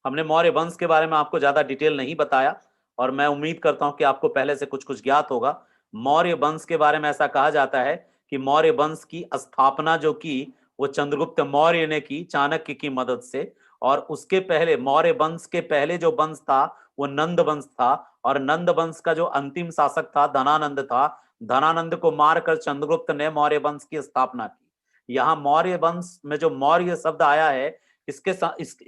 हमने मौर्य वंश के बारे में आपको ज्यादा डिटेल नहीं बताया, और मैं उम्मीद करता हूं कि आपको पहले से कुछ कुछ ज्ञात होगा। मौर्य वंश के बारे में ऐसा कहा जाता है कि मौर्य वंश की स्थापना जो की वो चंद्रगुप्त मौर्य ने की, चाणक्य की मदद से। और उसके पहले, मौर्य वंश के पहले जो वंश था वो नंद वंश था, और नंद वंश का जो अंतिम शासक था धनानंद था। धनानंद को मारकर चंद्रगुप्त ने मौर्य वंश की स्थापना की। यहाँ मौर्य वंश में जो मौर्य शब्द आया है, इस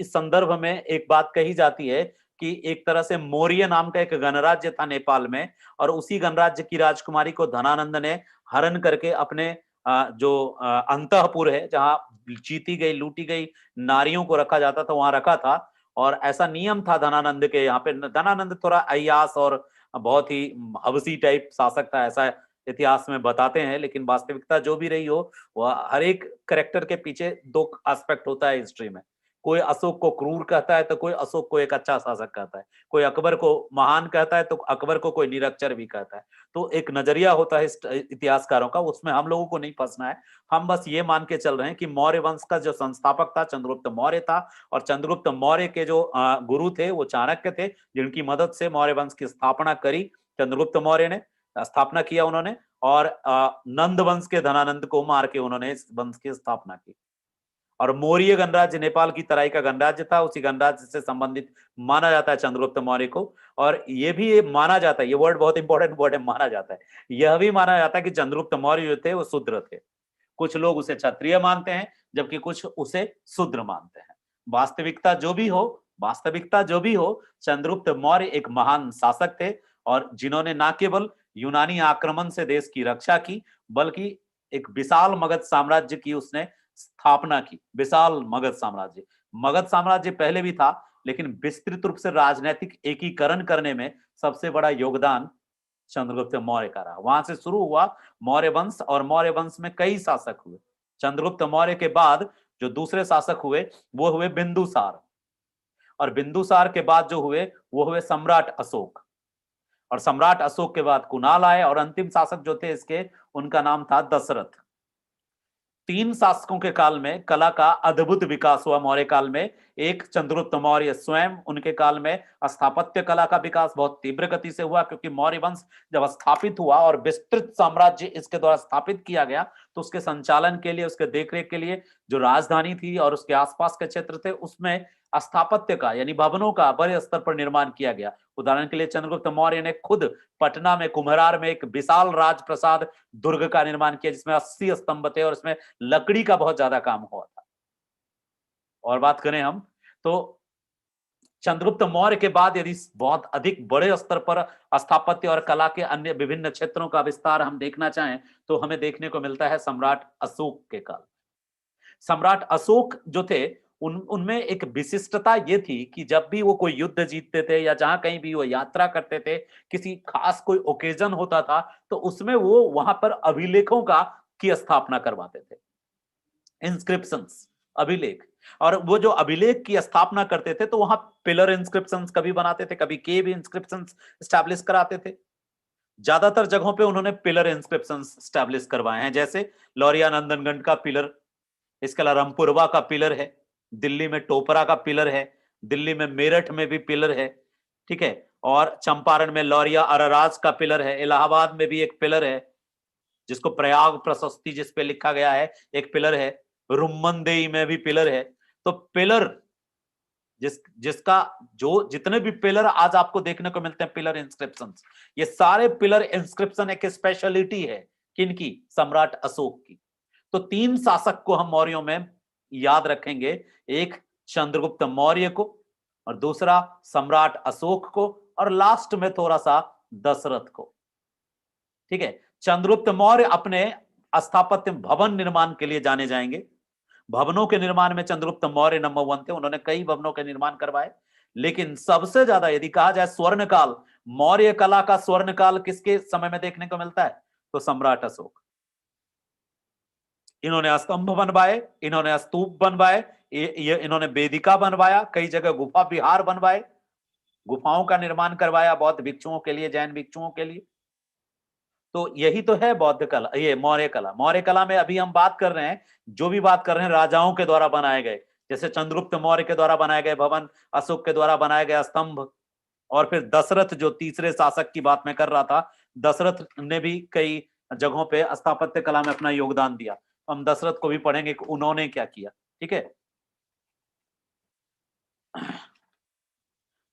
संदर्भ में एक बात कही जाती है कि एक तरह से मौर्य नाम का एक गणराज्य था नेपाल में, और उसी गणराज्य की राजकुमारी को धनानंद ने हरण करके अपने जो अंतःपुर है, जहां जीती गई, लूटी गई नारियों को रखा जाता था, वहां रखा था। और ऐसा नियम था धनानंद के यहाँ पे। धनानंद थोड़ा अय्यास और बहुत ही हवसी टाइप शासक था, ऐसा इतिहास में बताते हैं, लेकिन वास्तविकता जो भी रही हो, वह हर एक करेक्टर के पीछे दो एस्पेक्ट होता है हिस्ट्री में। कोई अशोक को क्रूर कहता है तो कोई अशोक को एक अच्छा शासक कहता है, कोई अकबर को महान कहता है तो अकबर को कोई निरक्षर भी कहता है। तो एक नजरिया होता है इतिहासकारों का, उसमें हम लोगों को नहीं फंसना है। हम बस ये मान के चल रहे हैं कि मौर्य वंश का जो संस्थापक था चंद्रगुप्त मौर्य था, और चंद्रगुप्त मौर्य के जो गुरु थे वो चाणक्य थे, जिनकी मदद से मौर्य वंश की स्थापना करी चंद्रगुप्त मौर्य ने, स्थापना किया उन्होंने। और नंद वंश के धनानंद को मार के उन्होंने इस वंश की स्थापना की। और मौर्य गणराज्य नेपाल की तराई का गणराज्य था, उसी गणराज्य से संबंधित माना जाता है चंद्रगुप्त मौर्य को। और ये भी माना जाता है, ये वर्ड बहुत इंपॉर्टेंट वर्ड है, माना जाता है, यह भी माना जाता है कि चंद्रगुप्त मौर्य जो थे वो शूद्र थे। कुछ लोग उसे क्षत्रिय मानते हैं, जबकि कुछ उसे शूद्र मानते हैं। वास्तविकता जो भी हो, वास्तविकता जो भी हो, चंद्रगुप्त मौर्य एक महान शासक थे, और जिन्होंने न केवल यूनानी आक्रमण से देश की रक्षा की, बल्कि एक विशाल मगध साम्राज्य की उसने स्थापना की। विशाल मगध साम्राज्य, मगध साम्राज्य पहले भी था, लेकिन विस्तृत रूप से राजनीतिक एकीकरण करने में सबसे बड़ा योगदान चंद्रगुप्त मौर्य का रहा। वहां से शुरू हुआ मौर्य वंश, और मौर्य वंश में कई शासक हुए। चंद्रगुप्त मौर्य के बाद जो दूसरे शासक हुए वो हुए बिंदुसार, और बिंदुसार के बाद जो हुए वो हुए सम्राट अशोक, और सम्राट अशोक के बाद कुणाल आए, और अंतिम शासक जो थे इसके, उनका नाम था दशरथ। तीन शासकों के काल में कला का अद्भुत विकास हुआ मौर्य काल में। एक चंद्रगुप्त मौर्य स्वयं, उनके काल में स्थापत्य कला का विकास बहुत तीव्र गति से हुआ, क्योंकि मौर्य वंश जब स्थापित हुआ और विस्तृत साम्राज्य इसके द्वारा स्थापित किया गया, तो उसके संचालन के लिए, उसके देखरेख के लिए जो राजधानी थी और उसके आसपास के क्षेत्र थे, उसमें स्थापत्य का यानी भवनों का बड़े स्तर पर निर्माण किया गया। उदाहरण के लिए चंद्रगुप्त मौर्य ने खुद पटना में कुम्हरार में एक विशाल राजप्रसाद दुर्ग का निर्माण किया, जिसमें 80 स्तंभ थे और इसमें लकड़ी का बहुत ज्यादा काम हुआ था। और बात करें हम तो चंद्रगुप्त मौर्य के बाद यदि बहुत अधिक बड़े स्तर पर स्थापत्य और कला के अन्य विभिन्न क्षेत्रों का विस्तार हम देखना चाहें, तो हमें देखने को मिलता है सम्राट अशोक के काल। सम्राट अशोक जो थे, उनमें एक विशिष्टता ये थी कि जब भी वो कोई युद्ध जीतते थे या जहां कहीं भी वो यात्रा करते थे, किसी खास कोई ओकेजन होता था, तो उसमें वो वहां पर अभिलेखों का की स्थापना करवाते थे। इंस्क्रिप्शंस, अभिलेख। और वो जो अभिलेख की स्थापना करते थे, तो वहां पिलर इंस्क्रिप्शंस कभी बनाते थे, कभी केव इंस्क्रिप्शंस स्टैब्लिश कराते थे। ज्यादातर जगहों पे उन्होंने पिलर इंस्क्रिप्शंस स्टैब्लिश करवाए हैं, जैसे लौरिया नंदनगढ़ का पिलर, इसके अलावा रामपुरवा का पिलर है, दिल्ली में टोपरा का पिलर है, दिल्ली में मेरठ में भी पिलर है, ठीक है, और चंपारण में लौरिया अरराज का पिलर है, इलाहाबाद में भी एक पिलर है जिसको प्रयाग प्रशस्ति जिस पे लिखा गया है, एक पिलर है, रुम्मनदेई में भी पिलर है। तो पिलर जिसका जो जितने भी पिलर आज आपको देखने को मिलते हैं, पिलर इंस्क्रिप्शन, ये सारे पिलर इंस्क्रिप्शन एक स्पेशलिटी है किनकी? सम्राट अशोक की। तो तीन शासक को हम मौर्यों में याद रखेंगे, एक चंद्रगुप्त मौर्य को, और दूसरा सम्राट अशोक को, और लास्ट में थोड़ा सा दशरथ को। ठीक है, चंद्रगुप्त मौर्य अपने स्थापत्य भवन निर्माण के लिए जाने जाएंगे। भवनों के निर्माण में चंद्रगुप्त मौर्य नंबर 1 थे, उन्होंने कई भवनों के निर्माण करवाए। लेकिन सबसे ज्यादा यदि कहा जाए स्वर्ण काल, मौर्य कला का स्वर्ण काल किसके समय में देखने को मिलता है? तो सम्राट अशोक। इन्होंने स्तंभ बनवाए, इन्होंने स्तूप बनवाए, इन्होंने वेदिका बनवाया, कई जगह गुफा विहार बनवाए, गुफाओं का निर्माण करवाया बौद्ध भिक्षुओं के लिए, जैन भिक्षुओं के लिए। तो यही तो है बौद्ध कला, ये मौर्य कला। मौर्य कला में अभी हम बात कर रहे हैं, जो भी बात कर रहे हैं राजाओं के द्वारा बनाए गए, जैसे चंद्रगुप्त मौर्य के द्वारा बनाए गए भवन, अशोक के द्वारा बनाए गए स्तंभ, और फिर दशरथ जो तीसरे शासक की बात मैं कर रहा था, दशरथ ने भी कई जगहों पे स्थापत्य कला में अपना योगदान दिया। हम दशरथ को भी पढ़ेंगे कि उन्होंने क्या किया। ठीक है,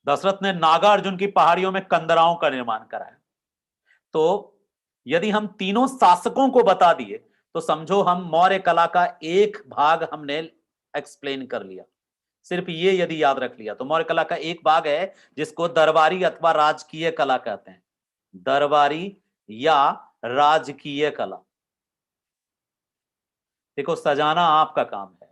दशरथ ने नागार्जुन की पहाड़ियों में कंदराओं का निर्माण कराया। तो यदि हम तीनों शासकों को बता दिए, तो समझो हम मौर्य कला का एक भाग हमने एक्सप्लेन कर लिया। सिर्फ ये यदि याद रख लिया, तो मौर्य कला का एक भाग है जिसको दरबारी अथवा राजकीय कला कहते हैं। दरबारी या राजकीय कला। देखो, सजाना आपका काम है,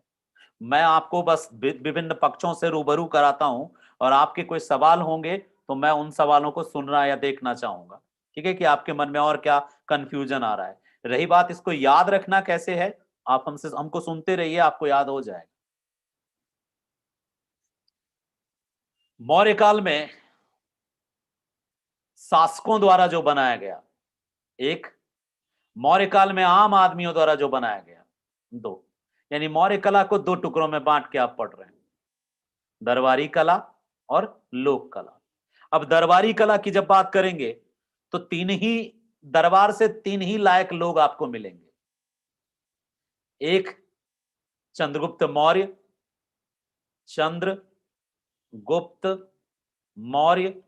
मैं आपको बस विभिन्न पक्षों से रूबरू कराता हूं, और आपके कोई सवाल होंगे तो मैं उन सवालों को सुनना या देखना चाहूंगा। ठीक है, कि आपके मन में और क्या कंफ्यूजन आ रहा है। रही बात इसको याद रखना कैसे है, आप हमको सुनते रहिए, आपको याद हो जाएगा। मौर्य काल में शासकों द्वारा जो बनाया गया, एक मौर्य काल में आम आदमियों द्वारा जो बनाया गया, दो। यानी मौर्य कला को दो टुकड़ों में बांट के आप पढ़ रहे हैं, दरबारी कला और लोक कला। अब दरबारी कला की जब बात करेंगे तो तीन ही दरबार से तीन ही लायक लोग आपको मिलेंगे। एक चंद्रगुप्त मौर्य, चंद्रगुप्त मौर्य,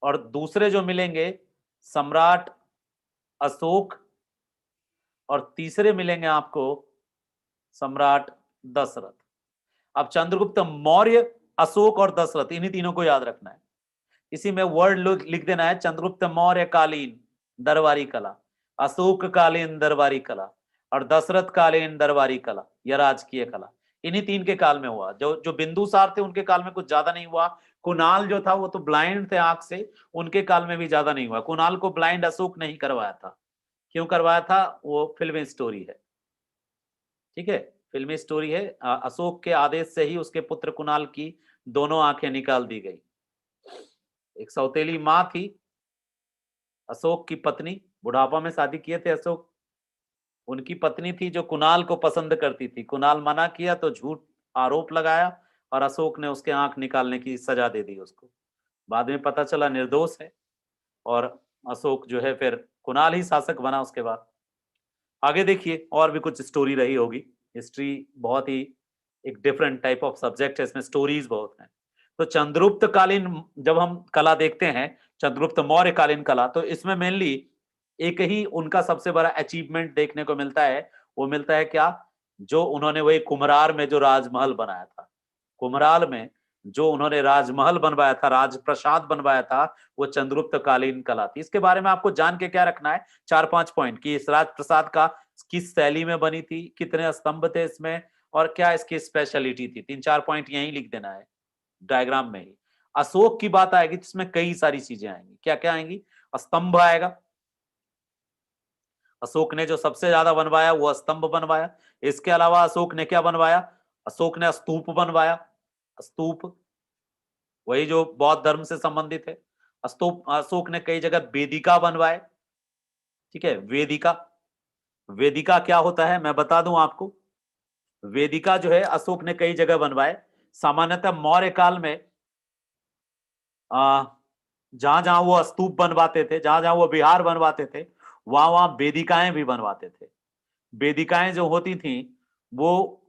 और दूसरे जो मिलेंगे सम्राट अशोक, और तीसरे मिलेंगे आपको सम्राट दशरथ। अब चंद्रगुप्त मौर्य, अशोक और दशरथ, इन्हीं तीनों को याद रखना है। इसी में वर्ड लिख देना है, चंद्रगुप्त मौर्य कालीन दरबारी कला, अशोक कालीन दरबारी कला, और दशरथ कालीन दरबारी कला या राजकीय कला। इन्हीं तीन के काल में हुआ। जो जो बिंदुसार थे उनके काल में कुछ ज्यादा नहीं हुआ। कुणाल जो था वो तो ब्लाइंड थे आंख से, उनके काल में भी ज्यादा नहीं हुआ। कुणाल को ब्लाइंड अशोक नहीं करवाया था। क्यों करवाया था? वो फिल्मी स्टोरी है। ठीक है, फिल्मी स्टोरी है। अशोक के आदेश से ही उसके पुत्र कुणाल की दोनों आंखें निकाल दी गई। एक सौतेली मां थी अशोक की पत्नी, बुढ़ापा में शादी किए थे अशोक, उनकी पत्नी थी जो कुणाल को पसंद करती थी। कुणाल मना किया तो झूठ आरोप लगाया और अशोक ने उसके आंख निकालने की सजा दे दी उसको। बाद में पता चला निर्दोष है, और अशोक जो है फिर कुणाल ही शासक बना उसके बाद। आगे देखिए, और भी कुछ स्टोरी रही होगी। हिस्ट्री बहुत ही एक डिफरेंट टाइप ऑफ सब्जेक्ट है, इसमें स्टोरीज बहुत हैं। तो चंद्रगुप्त कालीन जब हम कला देखते हैं, चंद्रगुप्त मौर्य कालीन कला, तो इसमें मेनली एक ही उनका सबसे बड़ा अचीवमेंट देखने को मिलता है। वो मिलता है क्या? जो उन्होंने वही कुम्हरार में जो राजमहल बनाया था, कुम्हराल में जो उन्होंने राजमहल बनवाया था, राजप्रसाद बनवाया था, वो चंद्रगुप्त कालीन कला थी। इसके बारे में आपको जान के क्या रखना है, 4-5 पॉइंट, कि इस राजप्रसाद का किस शैली में बनी थी, कितने स्तंभ थे इसमें, और क्या इसकी स्पेशलिटी थी। 3-4 पॉइंट यहीं लिख देना है डायग्राम में ही। अशोक की बात आएगी जिसमें कई सारी चीजें आएंगी। क्या क्या आएंगी? स्तंभ आएगा, अशोक ने जो सबसे ज्यादा बनवाया वो स्तंभ बनवाया। इसके अलावा अशोक ने क्या बनवाया? अशोक ने स्तूप बनवाया। स्तूप वही जो बौद्ध धर्म से संबंधित है। स्तूप अशोक ने कई जगह वेदिका बनवाए। ठीक है, वेदिका, वेदिका क्या होता है मैं बता दूं आपको। वेदिका जो है अशोक ने कई जगह बनवाए। सामान्यतः मौर्य काल में जहां जहां वो स्तूप बनवाते थे, जहां जहां वो विहार बनवाते थे, वहां वहां वेदिकाएं भी बनवाते थे। वेदिकाएं जो होती थी वो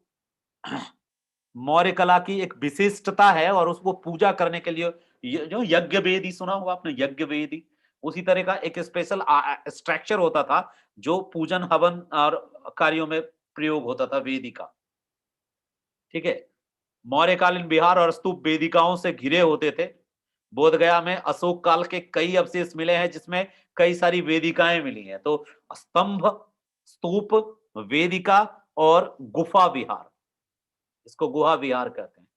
मौर्य कला की एक विशिष्टता है, और उसको पूजा करने के लिए जो यज्ञ वेदी सुना होगा आपने, यज्ञ वेदी, उसी तरह का एक स्पेशल स्ट्रक्चर होता था जो पूजन हवन और कार्यों में प्रयोग होता था, वेदिका। ठीक है, मौर्यकालीन विहार और स्तूप वेदिकाओं से घिरे होते थे। बोधगया में अशोक काल के कई अवशेष मिले हैं जिसमें कई सारी वेदिकाएं मिली हैं। तो स्तंभ, स्तूप, वेदिका और गुफा विहार, इसको गुहा विहार कहते हैं,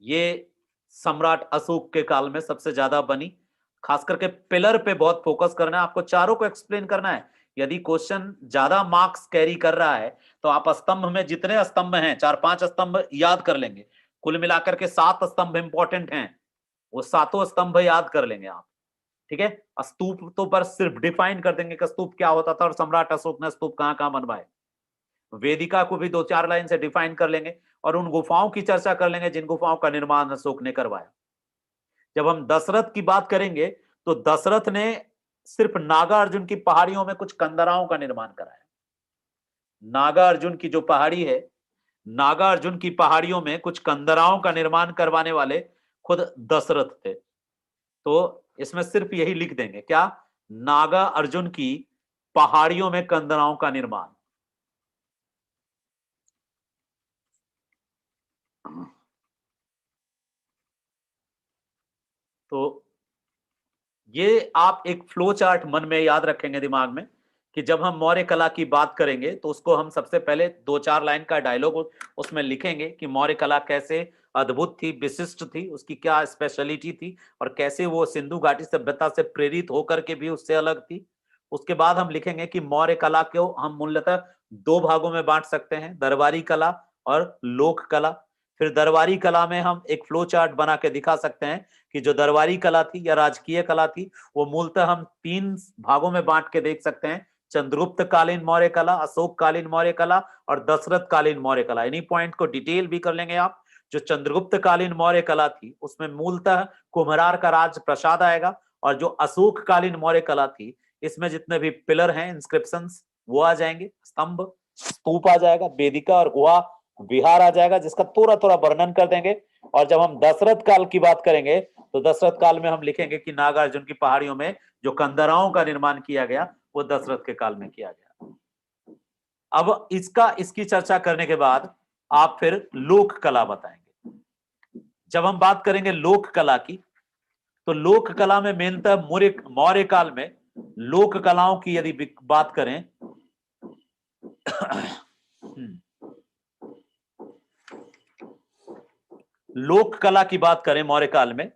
ये सम्राट अशोक के काल में सबसे ज्यादा बनी। खास करके पिलर पे बहुत फोकस करना है आपको, चारों को एक्सप्लेन करना है। यदि क्वेश्चन ज्यादा मार्क्स कैरी कर रहा है तो आप स्तंभ में जितने स्तंभ हैं, 4-5 स्तंभ याद कर लेंगे। कुल मिलाकर के 7 स्तंभ इंपॉर्टेंट हैं, वो सातों स्तंभ याद कर लेंगे आप। ठीक है, स्तूप तो पर सिर्फ डिफाइन कर देंगे कि स्तूप क्या होता था और सम्राट अशोक ने स्तूप कहां कहां बनवाए। वेदिका को भी 2-4 लाइन से डिफाइन कर लेंगे, और उन गुफाओं की चर्चा कर लेंगे जिन गुफाओं का निर्माण अशोक ने करवाया। जब हम दशरथ की बात करेंगे तो दशरथ ने सिर्फ नागार्जुन की पहाड़ियों में कुछ कंदराओं का निर्माण कराया। नागार्जुन की जो पहाड़ी है, नागार्जुन की पहाड़ियों में कुछ कंदराओं का निर्माण करवाने वाले खुद दशरथ थे। तो इसमें सिर्फ यही लिख देंगे, क्या? नागा अर्जुन की पहाड़ियों में कंदराओं का निर्माण। तो ये आप एक फ्लो चार्ट मन में याद रखेंगे दिमाग में, कि जब हम मौर्य कला की बात करेंगे तो उसको हम सबसे पहले 2-4 लाइन का डायलॉग उसमें लिखेंगे कि मौर्य कला कैसे अद्भुत थी, विशिष्ट थी, उसकी क्या स्पेशलिटी थी और कैसे वो सिंधु घाटी सभ्यता से प्रेरित होकर के भी उससे अलग थी। उसके बाद हम लिखेंगे कि मौर्य कला को हम मूलतः दो भागों में बांट सकते हैं, दरबारी कला और लोक कला। फिर दरबारी कला में हम एक फ्लो चार्ट बना के दिखा सकते हैं कि जो दरबारी कला थी या राजकीय कला थी वो मूलतः हम तीन भागों में बांट के देख सकते हैं, चंद्रगुप्त कालीन मौर्य कला, अशोक कालीन मौर्य कला और दशरथ कालीन मौर्य कला। इन्हीं पॉइंट को डिटेल भी कर लेंगे आप। जो चंद्रगुप्त कालीन मौर्य कला थी उसमें मूलतः कुम्हरार का राज प्रसाद आएगा, और जो अशोक कालीन मौर्य कला थी इसमें जितने भी पिलर हैं, इंस्क्रिप्शंस, वो आ जाएंगे, स्तंभ, स्तूप आ जाएगा, वेदिका और गुहा विहार आ जाएगा, जिसका थोड़ा थोड़ा वर्णन कर देंगे। और जब हम दशरथ काल की बात करेंगे तो दशरथ काल में हम लिखेंगे कि नागार्जुन की पहाड़ियों में जो कंदराओं का निर्माण किया गया वो दशरथ के काल में किया गया। अब इसकी चर्चा करने के बाद आप फिर लोक कला बताएंगे। जब हम बात करेंगे लोक कला की तो लोक कला में मेनतः मौर्य काल में लोक कलाओं की यदि बात करें लोक कला की बात करें मौर्य काल में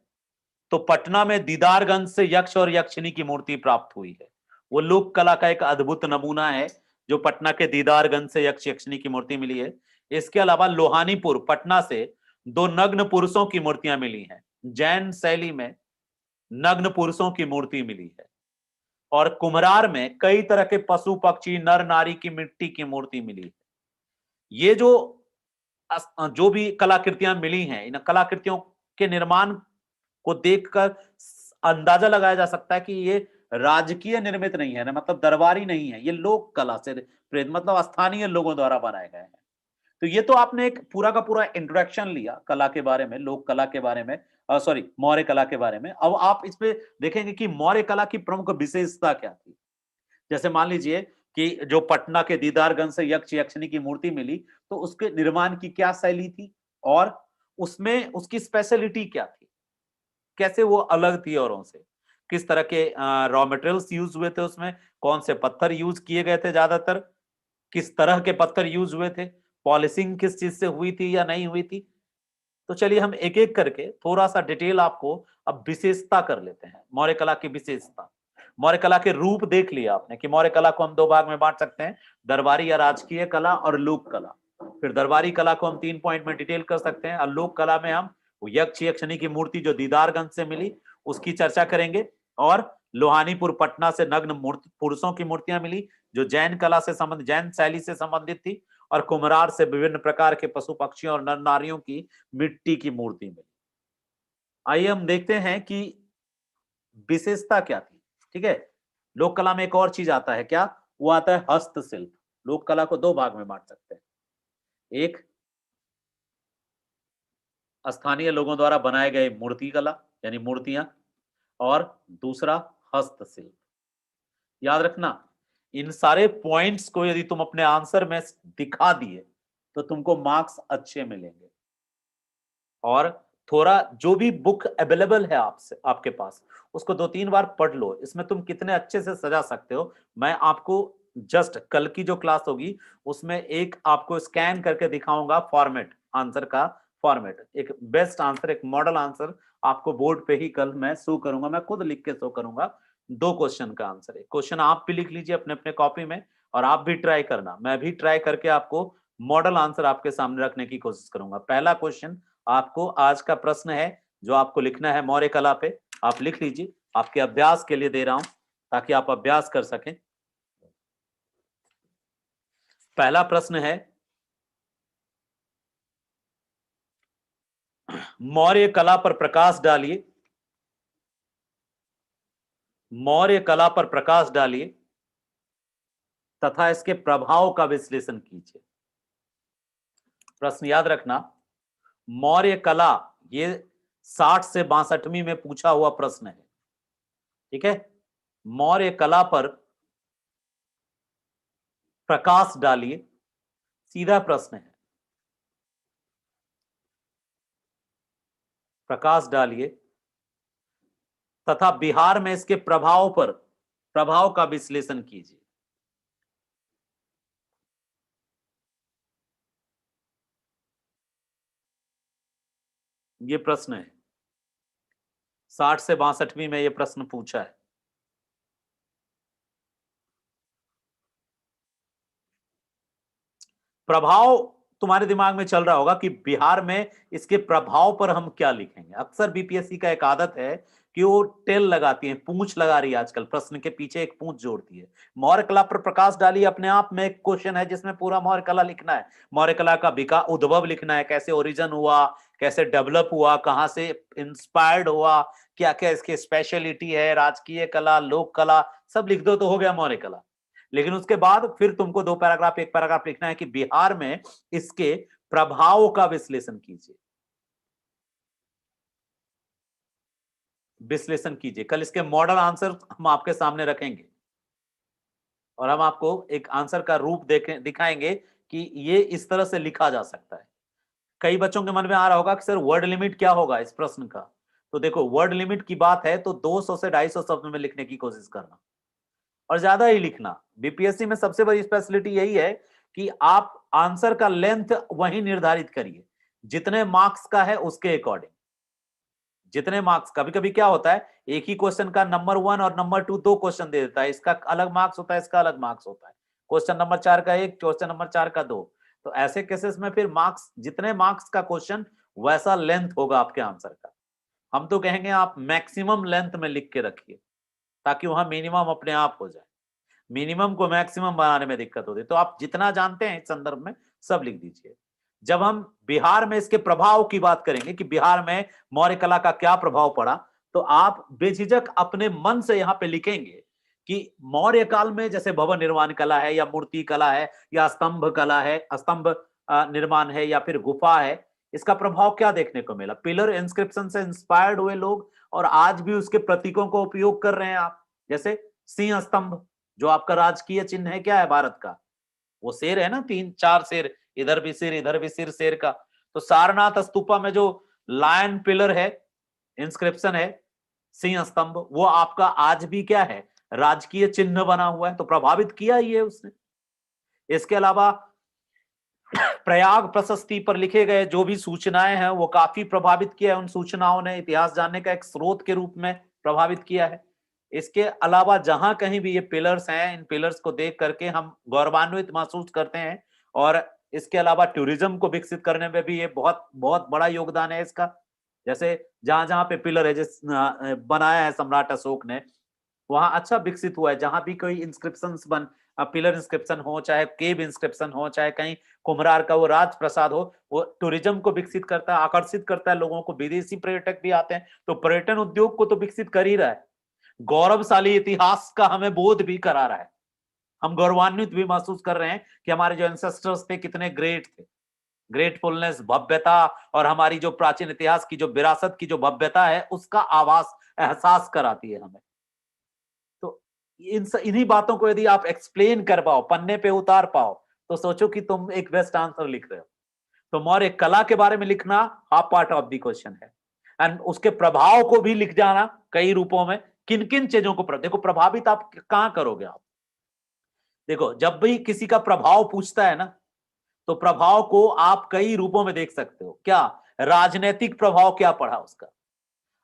तो पटना में दीदारगंज से यक्ष और यक्षिणी की मूर्ति प्राप्त हुई है। वो लोक कला का एक अद्भुत नमूना है जो पटना के दीदारगंज से यक्ष यक्षिणी की मूर्ति मिली है। इसके अलावा लोहानीपुर पटना से दो नग्न पुरुषों की मूर्तियां मिली हैं, जैन शैली में नग्न पुरुषों की मूर्ति मिली है। और कुम्हरार में कई तरह के पशु पक्षी नर नारी की मिट्टी की मूर्ति मिली है। ये जो भी कलाकृतियां मिली हैं, इन कलाकृतियों के निर्माण को देखकर अंदाजा लगाया जा सकता है कि ये राजकीय निर्मित नहीं है ना, मतलब दरबारी नहीं है, ये लोक कला से प्रेरित, मतलब स्थानीय लोगों द्वारा बनाए गए हैं। तो ये तो आपने एक पूरा का पूरा इंट्रोडक्शन लिया कला के बारे में, लोक कला के बारे में, सॉरी मौर्य कला के बारे में। अब आप इस पे देखेंगे कि मौर्य कला की प्रमुख विशेषता क्या थी। जैसे मान लीजिए कि जो पटना के दीदारगंज से यक्ष यक्षिणी की मूर्ति मिली तो उसके निर्माण की क्या शैली थी और उसमें उसकी स्पेशलिटी क्या थी, कैसे वो अलग थी औरों से, किस तरह के रॉ मटेरियल्स यूज हुए थे उसमें, कौन से पत्थर यूज किए गए थे, ज्यादातर किस तरह के पत्थर यूज हुए थे, पॉलिशिंग किस चीज से हुई थी या नहीं हुई थी। तो चलिए हम एक एक करके थोड़ा सा डिटेल आपको अब विशेषता कर लेते हैं, मौर्य कला की विशेषता। मौर्य कला के रूप देख लिया आपने कि मौर्य कला को हम दो भाग में बांट सकते हैं, दरबारी या राजकीय कला और लोक कला। फिर दरबारी कला को हम 3 पॉइंट में डिटेल कर सकते हैं और लोक कला में हम यक्ष यक्षिणी की मूर्ति जो दीदारगंज से मिली उसकी चर्चा करेंगे, और लोहानीपुर पटना से नग्न पुरुषों की मूर्तियां मिली जो जैन कला से संबंधित, जैन शैली से संबंधित थी, और कुम्हरार से विभिन्न प्रकार के पशु पक्षियों और नर नारियों की मिट्टी की मूर्ति मिली। आइए हम देखते हैं कि विशेषता क्या थी। ठीक है, लोक कला में एक और चीज आता है, क्या वो आता है हस्तशिल्प। लोक कला को दो भाग में बांट सकते हैं, एक स्थानीय लोगों द्वारा बनाए गए मूर्ति कला यानी मूर्तियां, और दूसरा हस्तशिल्प। याद रखना इन सारे पॉइंट्स को यदि तुम अपने आंसर में दिखा दिए तो तुमको मार्क्स अच्छे मिलेंगे। और थोड़ा जो भी बुक अवेलेबल है आपसे आपके पास उसको 2-3 बार पढ़ लो, इसमें तुम कितने अच्छे से सजा सकते हो। मैं आपको जस्ट कल की जो क्लास होगी उसमें एक आपको स्कैन करके दिखाऊंगा फॉर्मेट, आंसर का फॉर्मेट, एक बेस्ट आंसर, एक मॉडल आंसर आपको बोर्ड पे ही कल मैं शो करूंगा, मैं खुद लिख के शो करूंगा। 2 क्वेश्चन का आंसर है, क्वेश्चन आप भी लिख लीजिए अपने अपने कॉपी में और आप भी ट्राई करना, मैं भी ट्राई करके आपको मॉडल आंसर आपके सामने रखने की कोशिश करूंगा। पहला क्वेश्चन आपको आज का प्रश्न है जो आपको लिखना है मौर्य कला पे, आप लिख लीजिए, आपके अभ्यास के लिए दे रहा हूं ताकि आप अभ्यास कर सकें। पहला प्रश्न है, मौर्य कला पर प्रकाश डालिए, मौर्य कला पर प्रकाश डालिए तथा इसके प्रभाव का विश्लेषण कीजिए। प्रश्न याद रखना, मौर्य कला ये 60 से 62वीं में पूछा हुआ प्रश्न है। ठीक है, मौर्य कला पर प्रकाश डालिए, सीधा प्रश्न है, प्रकाश डालिए तथा बिहार में इसके प्रभाव पर प्रभाव का विश्लेषण कीजिए। ये प्रश्न है 60 से 62वीं में ये प्रश्न पूछा है। प्रभाव तुम्हारे दिमाग में चल रहा होगा कि बिहार में इसके प्रभाव पर हम क्या लिखेंगे। अक्सर बीपीएससी का एक आदत है कि वो टेल लगाती है, पूंछ लगा रही है आजकल, प्रश्न के पीछे एक पूंछ जोड़ती है। मौर्य कला पर प्रकाश डाली अपने आप में एक क्वेश्चन है जिसमें पूरा मौर्य कला लिखना है, मौर्य कला का विकास उद्भव लिखना है, कैसे ओरिजिन हुआ, कैसे डेवलप हुआ, कहां से इंस्पायर्ड हुआ, क्या क्या इसकी स्पेशलिटी है, राजकीय कला, लोक कला, सब लिख दो तो हो गया मौर्य कला। लेकिन उसके बाद फिर तुमको 2 पैराग्राफ 1 पैराग्राफ लिखना है कि बिहार में इसके प्रभाव का विश्लेषण कीजिए, विश्लेषण कीजिए। कल इसके मॉडल आंसर हम आपके सामने रखेंगे और हम आपको एक आंसर का रूप दिखाएंगे कि ये इस तरह से लिखा जा सकता है। कई बच्चों के मन में आ रहा होगा कि सर वर्ड लिमिट क्या होगा इस प्रश्न का। तो देखो, वर्ड लिमिट की बात है तो 200 से 250 शब्द में लिखने की कोशिश करना और ज्यादा ही लिखना। बीपीएससी में सबसे बड़ी स्पेशलिटी यही है कि आप आंसर का लेंथ वही निर्धारित करिए, जितने मार्क्स का है उसके अकॉर्डिंग। जितने मार्क्स, कभी कभी क्या होता है एक ही क्वेश्चन का नंबर 1 और नंबर 2 दो क्वेश्चन दे देता है, इसका अलग मार्क्स होता है, इसका अलग मार्क्स होता है। क्वेश्चन नंबर 4 का 1, क्वेश्चन नंबर 4 का 2। तो ऐसे केसेस में फिर मार्क्स, जितने मार्क्स का क्वेश्चन वैसा लेंथ होगा आपके आंसर का। हम तो कहेंगे आप मैक्सिमम लेंथ में लिख के रखिए ताकि वहां मिनिमम अपने आप हो जाए। मिनिमम को मैक्सिमम बनाने में दिक्कत होती है, तो आप जितना जानते हैं इस संदर्भ में सब लिख दीजिए। जब हम बिहार में इसके प्रभाव की बात करेंगे कि बिहार में मौर्य कला का क्या प्रभाव पड़ा, तो आप बेझिझक अपने मन से यहां पे लिखेंगे कि मौर्य काल में जैसे भवन निर्माण कला है या मूर्ति कला है या स्तंभ कला है, स्तंभ निर्माण है या फिर गुफा है, इसका प्रभाव क्या देखने को मिला। पिलर इंस्क्रिप्शन से इंस्पायर्ड हुए लोग और आज भी उसके प्रतीकों को उपयोग कर रहे हैं आप। जैसे सिंह स्तंभ, जो आपका राजकीय चिन्ह है क्या है भारत का, वो शेर है ना, 3-4 शेर, इधर भी सिर इधर भी सिर शेर का। तो सारनाथ स्तूपा में जो लायन पिलर है, इंस्क्रिप्शन है, सिंह स्तंभ, वो आपका आज भी क्या है, राजकीय चिन्ह बना हुआ है। तो प्रभावित किया ही है उसने। इसके अलावा प्रयाग प्रशस्ति पर लिखे गए जो भी सूचनाएं हैं वो काफी प्रभावित किया है। उन सूचनाओं ने इतिहास जानने का एक स्रोत के रूप में प्रभावित किया है। इसके अलावा जहां कहीं भी ये पिलर्स हैं, इन पिलर्स को देख करके हम गौरवान्वित महसूस करते हैं। और इसके अलावा टूरिज्म को विकसित करने में भी ये बहुत बहुत बड़ा योगदान है इसका। जैसे जहां जहां पे पिलर है, जिस बनाया है सम्राट अशोक ने, वहां अच्छा विकसित हुआ है। जहां भी कोई इंस्क्रिप्शन पिलर इंस्क्रिप्शन हो, चाहे केव इंस्क्रिप्शन हो, चाहे कहीं कुम्हरार का वो राज प्रसाद हो, वो टूरिज्म को विकसित करता है, आकर्षित करता है लोगों को। विदेशी पर्यटक भी आते हैं, तो पर्यटन उद्योग को तो विकसित कर ही रहा है। गौरवशाली इतिहास का हमें बोध भी करा रहा है। हम गौरवान्वित भी महसूस कर रहे हैं कि हमारे जो एंसेस्टर्स थे कितने ग्रेट थे। ग्रेटफुलनेस, भव्यता, और हमारी जो प्राचीन इतिहास की जो विरासत की जो भव्यता है उसका आभास, एहसास कराती है हमें। तो इन्हीं बातों को यदि आप एक्सप्लेन कर पाओ, पन्ने पे उतार पाओ, तो सोचो कि तुम एक बेस्ट आंसर लिख रहे हो। तो मौर्य कला के बारे में लिखना half part of the question है। एंड उसके प्रभाव को भी लिख जाना कई रूपों में, किन किन चीजों को देखो, प्रभावित आप कहां करोगे आप। देखो, जब भी किसी का प्रभाव पूछता है ना, तो प्रभाव को आप कई रूपों में देख सकते हो। क्या राजनीतिक प्रभाव क्या पड़ा उसका,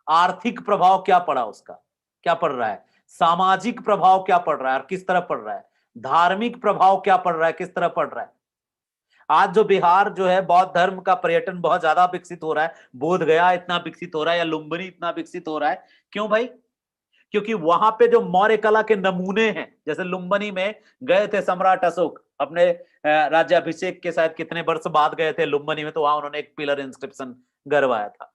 आर्थिक प्रभाव क्या पड़ा उसका, क्या पड़ रहा है, सामाजिक प्रभाव क्या पड़ रहा है और किस तरह पड़ रहा है, धार्मिक प्रभाव क्या पड़ रहा है, किस तरह पड़ रहा है। आज जो बिहार जो है, बौद्ध धर्म का पर्यटन बहुत ज्यादा विकसित हो रहा है, बोध गया इतना विकसित हो रहा है या लुम्बिनी इतना विकसित हो रहा है, क्यों भाई? क्योंकि वहां पे जो मौर्य कला के नमूने हैं, जैसे लुम्बिनी में गए थे सम्राट अशोक अपने राज्याभिषेक के, शायद कितने वर्ष बाद गए थे लुम्बिनी में, तो वहां उन्होंने एक पिलर इंस्क्रिप्शन गड़वाया था।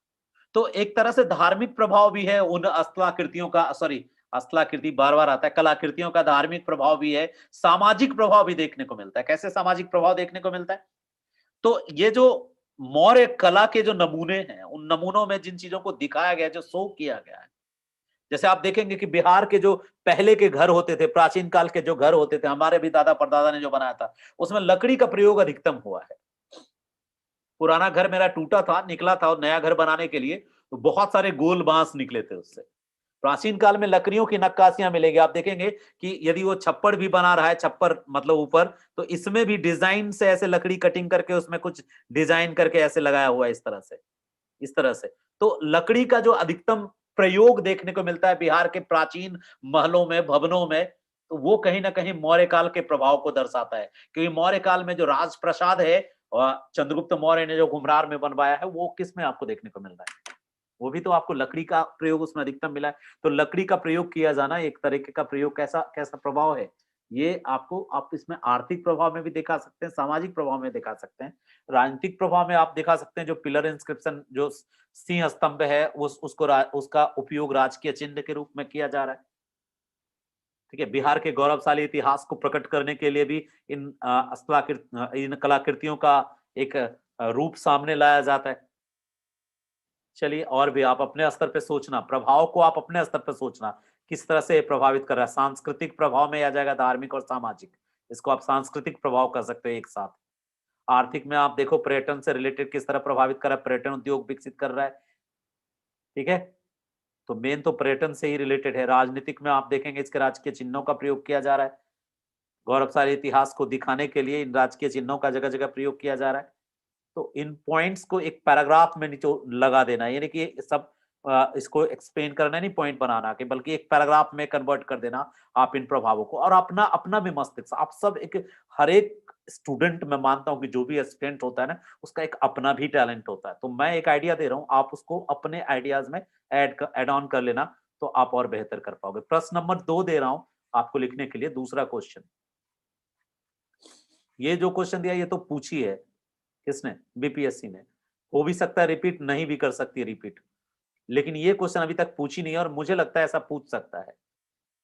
तो एक तरह से धार्मिक प्रभाव भी है उन स्थलाकृतियों का, सॉरी स्थलाकृति बार बार आता है, कलाकृतियों का धार्मिक प्रभाव भी है, सामाजिक प्रभाव भी देखने को मिलता है। कैसे सामाजिक प्रभाव देखने को मिलता है? तो ये जो मौर्य कला के जो नमूने हैं, उन नमूनों में जिन चीजों को दिखाया गया, जो शो किया गया है, जैसे आप देखेंगे कि बिहार के जो पहले के घर होते थे, प्राचीन काल के जो घर होते थे, हमारे भी दादा परदादा ने जो बनाया था, उसमें लकड़ी का प्रयोग अधिकतम हुआ है। पुराना घर मेरा टूटा था, निकला था, और नया घर बनाने के लिए तो बहुत सारे गोल बांस निकले थे उससे। प्राचीन काल में लकड़ियों की नक्काशियां मिलेगी। आप देखेंगे कि यदि वो छप्पड़ भी बना रहा है, छप्पर मतलब ऊपर, तो इसमें भी डिजाइन से ऐसे लकड़ी कटिंग करके उसमें कुछ डिजाइन करके ऐसे लगाया हुआ है इस तरह से। इस तरह से। तो लकड़ी का जो अधिकतम प्रयोग देखने को मिलता है बिहार के प्राचीन महलों में, भवनों में, तो वो कहीं ना कहीं मौर्य काल के प्रभाव को दर्शाता है, क्योंकि मौर्य काल में जो राजप्रसाद है चंद्रगुप्त मौर्य ने जो घुमरार में बनवाया है, वो किस में आपको देखने को मिल रहा है? वो भी तो आपको लकड़ी का प्रयोग उसमें अधिकतम मिला है। तो लकड़ी का प्रयोग किया जाना एक तरीके का प्रयोग कैसा कैसा प्रभाव है, ये आपको आप इसमें आर्थिक प्रभाव में भी दिखा सकते हैं, सामाजिक प्रभाव में दिखा सकते हैं, राजनीतिक प्रभाव में आप दिखा सकते हैं। जो पिलर इंस्क्रिप्शन जो सिंह स्तंभ है उसका उपयोग राजकीय चिन्ह के रूप में किया जा रहा है। ठीक है, बिहार के गौरवशाली इतिहास को प्रकट करने के लिए भी इन कलाकृतियों का एक रूप सामने लाया जाता है। चलिए, और भी आप अपने स्तर पे सोचना, प्रभाव को आप अपने स्तर पे सोचना किस तरह से प्रभावित कर रहा है। सांस्कृतिक प्रभाव में आ जाएगा धार्मिक और सामाजिक, इसको आप सांस्कृतिक प्रभाव कर सकते हो एक साथ। आर्थिक में आप देखो पर्यटन से रिलेटेड किस तरह प्रभावित कर रहा है, पर्यटन उद्योग विकसित कर रहा है। ठीक है, तो मेन तो पर्यटन से ही रिलेटेड है। राजनीतिक में आप देखेंगे इसके राजकीय चिन्हों का प्रयोग किया जा रहा है, गौरवशाली इतिहास को दिखाने के लिए इन राजकीय चिन्हों का जगह जगह प्रयोग किया जा रहा है। तो इन पॉइंट्स को एक पैराग्राफ में नीचे लगा देना, यानी कि सब इसको एक्सप्लेन करना नहीं, पॉइंट बनाना के, बल्कि एक पैराग्राफ में कन्वर्ट कर देना आप इन प्रभावों को। और अपना अपना भी मस्तिष्क, आप सब एक, हर एक स्टूडेंट मैं मानता हूं कि जो भी स्टूडेंट होता है ना, उसका एक अपना भी टैलेंट होता है। तो मैं एक आइडिया दे रहा हूं, आप उसको अपने आइडियाज में ऐड ऑन कर लेना, तो आप और बेहतर कर पाओगे। प्रश्न नंबर 2 दे रहा हूं आपको लिखने के लिए, दूसरा क्वेश्चन। ये जो क्वेश्चन दिया ये तो पूछी है किसने, बीपीएससी ने। हो भी सकता है रिपीट, नहीं भी कर सकती रिपीट, लेकिन ये क्वेश्चन अभी तक पूछी नहीं है और मुझे लगता है ऐसा पूछ सकता है।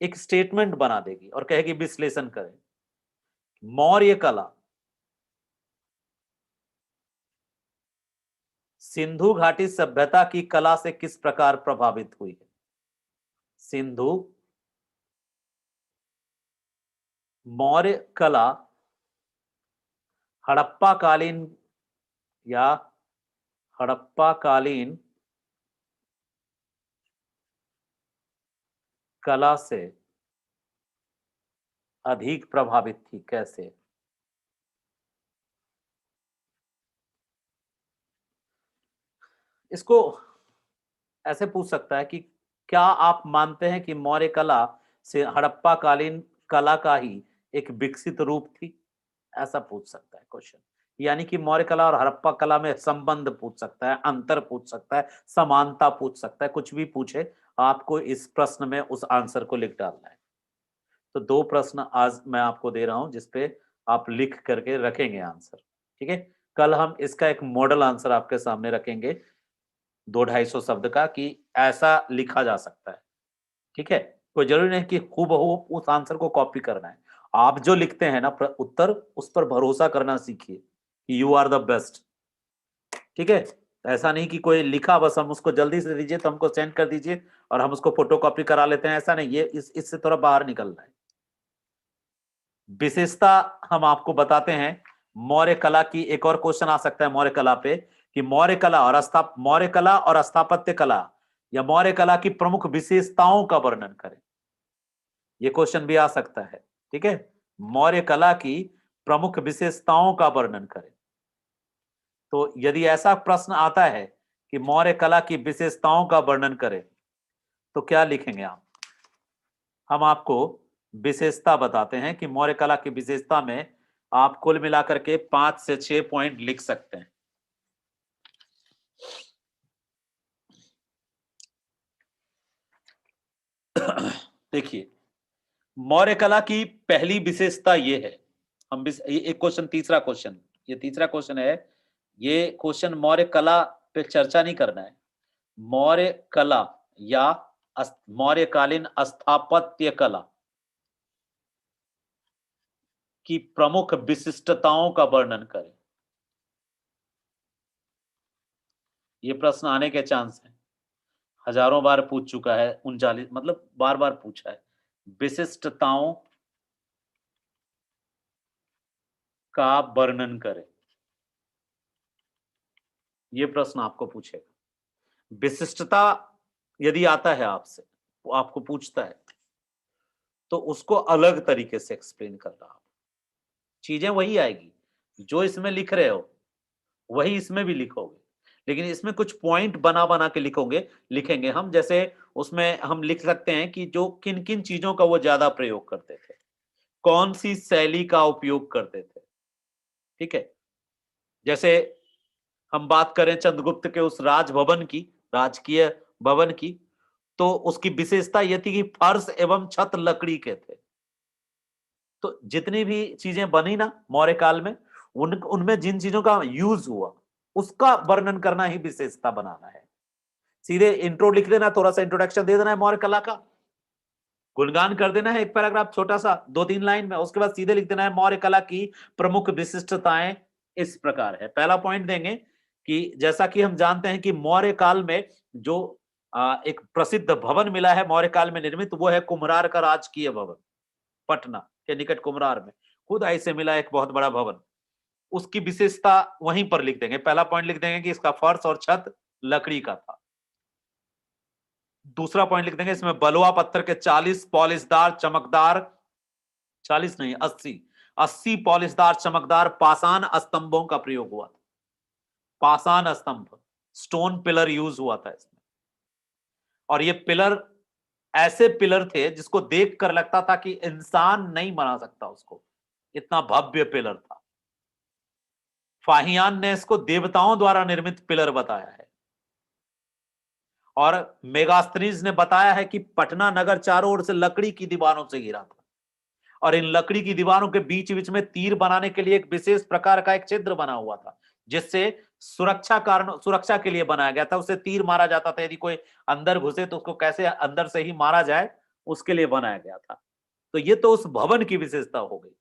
एक स्टेटमेंट बना देगी और कहेगी विश्लेषण करें, मौर्य कला सिंधु घाटी सभ्यता की कला से किस प्रकार प्रभावित हुई है। सिंधु मौर्य कला हड़प्पा कालीन या हड़प्पा कालीन कला से अधिक प्रभावित थी, कैसे? इसको ऐसे पूछ सकता है कि क्या आप मानते हैं कि मौर्य कला से हड़प्पा कालीन कला का ही एक विकसित रूप थी, ऐसा पूछ सकता है क्वेश्चन। यानी कि मौर्य कला और हड़प्पा कला में संबंध पूछ सकता है, अंतर पूछ सकता है, समानता पूछ सकता है, कुछ भी पूछे, आपको इस प्रश्न में उस आंसर को लिख डालना है। तो 2 प्रश्न आज मैं आपको दे रहा हूं जिसपे आप लिख करके रखेंगे आंसर। ठीक है, कल हम इसका एक मॉडल आंसर आपके सामने रखेंगे 200-250 शब्द का, कि ऐसा लिखा जा सकता है। ठीक है, कोई जरूरी नहीं कि हूबहू उस आंसर को कॉपी करना है। आप जो लिखते हैं ना उत्तर, उस पर भरोसा करना सीखिए कि यू आर द बेस्ट। ठीक है, ऐसा नहीं कि कोई लिखा बस हम उसको जल्दी से दीजिए तो हमको सेंड कर दीजिए और हम उसको फोटो कॉपी करा लेते हैं, ऐसा नहीं। ये इससे थोड़ा बाहर निकलना है। विशेषता हम आपको बताते हैं मौर्य कला की। एक और क्वेश्चन आ सकता है मौर्य कला पे कि मौर्य कला और स्थापत्य कला या मौर्य कला की प्रमुख विशेषताओं का वर्णन करें, ये क्वेश्चन भी आ सकता है। ठीक है, मौर्य कला की प्रमुख विशेषताओं का वर्णन करें। तो यदि ऐसा प्रश्न आता है कि मौर्य कला की विशेषताओं का वर्णन करें, तो क्या लिखेंगे आप? हम आपको विशेषता बताते हैं कि मौर्य कला की विशेषता में आप कुल मिलाकर के 5 से 6 पॉइंट लिख सकते हैं। देखिए, मौर्य कला की पहली विशेषता ये है, हम एक क्वेश्चन, तीसरा क्वेश्चन, ये तीसरा क्वेश्चन है। ये क्वेश्चन मौर्य कला पे चर्चा नहीं करना है, मौर्य कला या मौर्यकालीन स्थापत्य कला की प्रमुख विशिष्टताओं का वर्णन करें। ये प्रश्न आने के चांस हैं, हजारों बार पूछ चुका है, 39 मतलब बार बार पूछा है। विशिष्टताओं का वर्णन करें, ये प्रश्न आपको पूछेगा। विशिष्टता यदि आता है आपसे, वो आपको पूछता है, तो उसको अलग तरीके से एक्सप्लेन करना। आप चीजें वही आएगी जो इसमें लिख रहे हो, वही इसमें भी लिखोगे, लेकिन इसमें कुछ पॉइंट बना बना के लिखेंगे हम। जैसे उसमें हम लिख सकते हैं कि जो किन किन चीजों का वो ज्यादा प्रयोग करते थे, कौन सी शैली का उपयोग करते थे। ठीक है, जैसे हम बात करें चंद्रगुप्त के उस राजभवन की, राजकीय भवन की, तो उसकी विशेषता यह थी कि फर्श एवं छत लकड़ी के थे। तो जितनी भी चीजें बनी ना मौर्य काल में, उनमें जिन चीजों का यूज हुआ उसका वर्णन करना ही विशेषता बनाना है। सीधे इंट्रो लिख देना, थोड़ा सा इंट्रोडक्शन दे देना है मौर्य कला का, गुणगान कर देना है एक पैराग्राफ छोटा सा 2-3 लाइन में, उसके बाद सीधे लिख देना है मौर्य कला की प्रमुख विशिष्टताएं इस प्रकार है। पहला पॉइंट देंगे कि जैसा कि हम जानते हैं कि मौर्य काल में जो एक प्रसिद्ध भवन मिला है मौर्य काल में निर्मित, वो है कुम्हरार का राजकीय भवन, पटना के निकट कुम्हरार में खुदाई से मिला एक बहुत बड़ा भवन। उसकी विशेषता वहीं पर लिख देंगे। पहला पॉइंट लिख देंगे कि इसका फर्श और छत लकड़ी का था। दूसरा पॉइंट लिख देंगे इसमें बलुआ पत्थर के 40 पॉलिशदार चमकदार, 40 नहीं 80 पॉलिशदार चमकदार पाषाण स्तंभों का प्रयोग हुआ था। पाषाण स्तंभ, स्टोन पिलर यूज हुआ था इसमें। और ये पिलर ऐसे पिलर थे जिसको देखकर लगता था कि इंसान नहीं बना सकता उसको, इतना भव्य पिलर था। फाहियान ने इसको देवताओं द्वारा निर्मित पिलर बताया है। और मेगास्थनीज ने बताया है कि पटना नगर चारों ओर से लकड़ी की दीवारों से घिरा था, और इन लकड़ी की दीवारों के बीच बीच में तीर बनाने के लिए एक विशेष प्रकार का एक छिद्र बना हुआ था, जिससे सुरक्षा के लिए बनाया गया था। उससे तीर मारा जाता था, यदि कोई अंदर घुसे तो उसको कैसे अंदर से ही मारा जाए, उसके लिए बनाया गया था। तो ये तो उस भवन की विशेषता हो गई।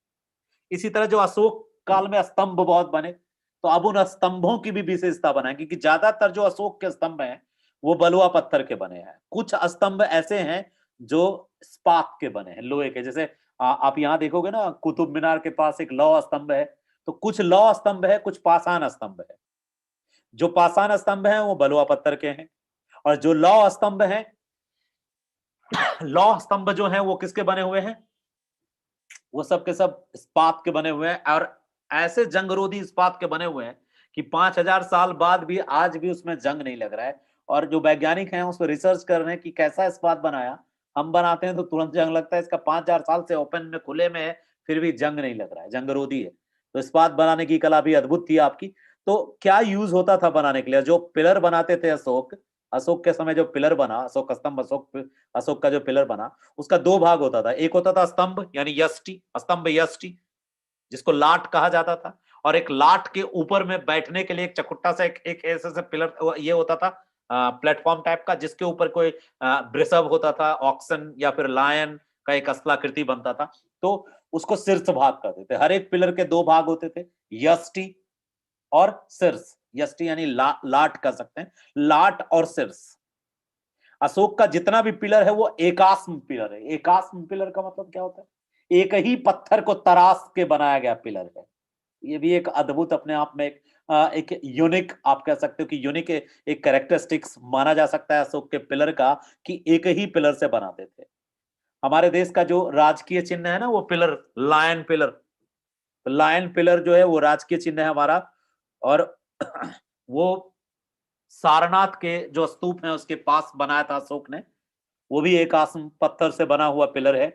इसी तरह जो अशोक काल में स्तंभ बहुत बने, तो अब उन स्तंभों की भी विशेषता बनाए, क्योंकि ज्यादातर जो अशोक के स्तंभ हैं वो बलुआ पत्थर के बने हैं। कुछ स्तंभ ऐसे हैं जो इस्पात के बने हैं, लोहे के। जैसे आप यहाँ देखोगे ना, कुतुब मीनार के पास एक लौह स्तंभ है, तो कुछ लौह स्तंभ है, कुछ पाषाण स्तंभ है। जो पाषाण स्तंभ है वो बलुआ पत्थर के हैं, और जो लौह स्तंभ है, लौह स्तंभ जो है वो किसके बने हुए हैं, वो सब के सब इस्पात के बने हुए हैं। और ऐसे जंगरोधी इस्पात के बने हुए हैं कि 5000 साल बाद भी आज भी उसमें जंग नहीं लग रहा है। और जो वैज्ञानिक हैं उस पर रिसर्च कर रहे हैं कि कैसा इस्पात बनाया, हम बनाते हैं तो तुरंत जंग लगता है, इसका 5000 साल से ओपन में खुले में है, फिर भी जंग नहीं लग रहा है, जंगरोधी है। तो इस्पात बनाने की कला भी अद्भुत थी आपकी। तो क्या यूज होता था बनाने के लिए, जो पिलर बनाते थे अशोक, अशोक के समय जो पिलर बना, अशोक स्तंभ, अशोक का जो पिलर बना, उसका दो भाग होता था। एक होता था स्तंभ यानी यष्टि, स्तंभ यष्टि, जिसको लाट कहा जाता था। और एक लाट के ऊपर में बैठने के लिए एक चकुट्टा सा एक ऐसे से पिलर ये होता था, प्लेटफॉर्म टाइप का, जिसके ऊपर कोई वृषभ होता था, ऑक्सन या फिर लायन का एक स्थलाकृति बनता था। तो उसको शीर्ष भाग कहते थे। हर एक पिलर के दो भाग होते थे, यष्टि और शीर्ष। यष्टि यानी लाट कह सकते हैं, लाट और शीर्ष। अशोक का जितना भी पिलर है वो एकास्म पिलर है। एकास्म पिलर का मतलब क्या होता है, एक ही पत्थर को तराश के बनाया गया पिलर है। ये भी एक अद्भुत अपने आप में एक यूनिक, आप कह सकते हो कि यूनिक एक कैरेक्टरिस्टिक्स माना जा सकता है अशोक के पिलर का, कि एक ही पिलर से बनाते थे। हमारे देश का जो राजकीय चिन्ह है ना वो pillar, lion pillar, lion pillar जो है वो राजकीय चिन्ह है हमारा। और वो सारनाथ के जो स्तूप है उसके पास बनाया था अशोक ने, वो भी एक आसम पत्थर से बना हुआ पिलर है।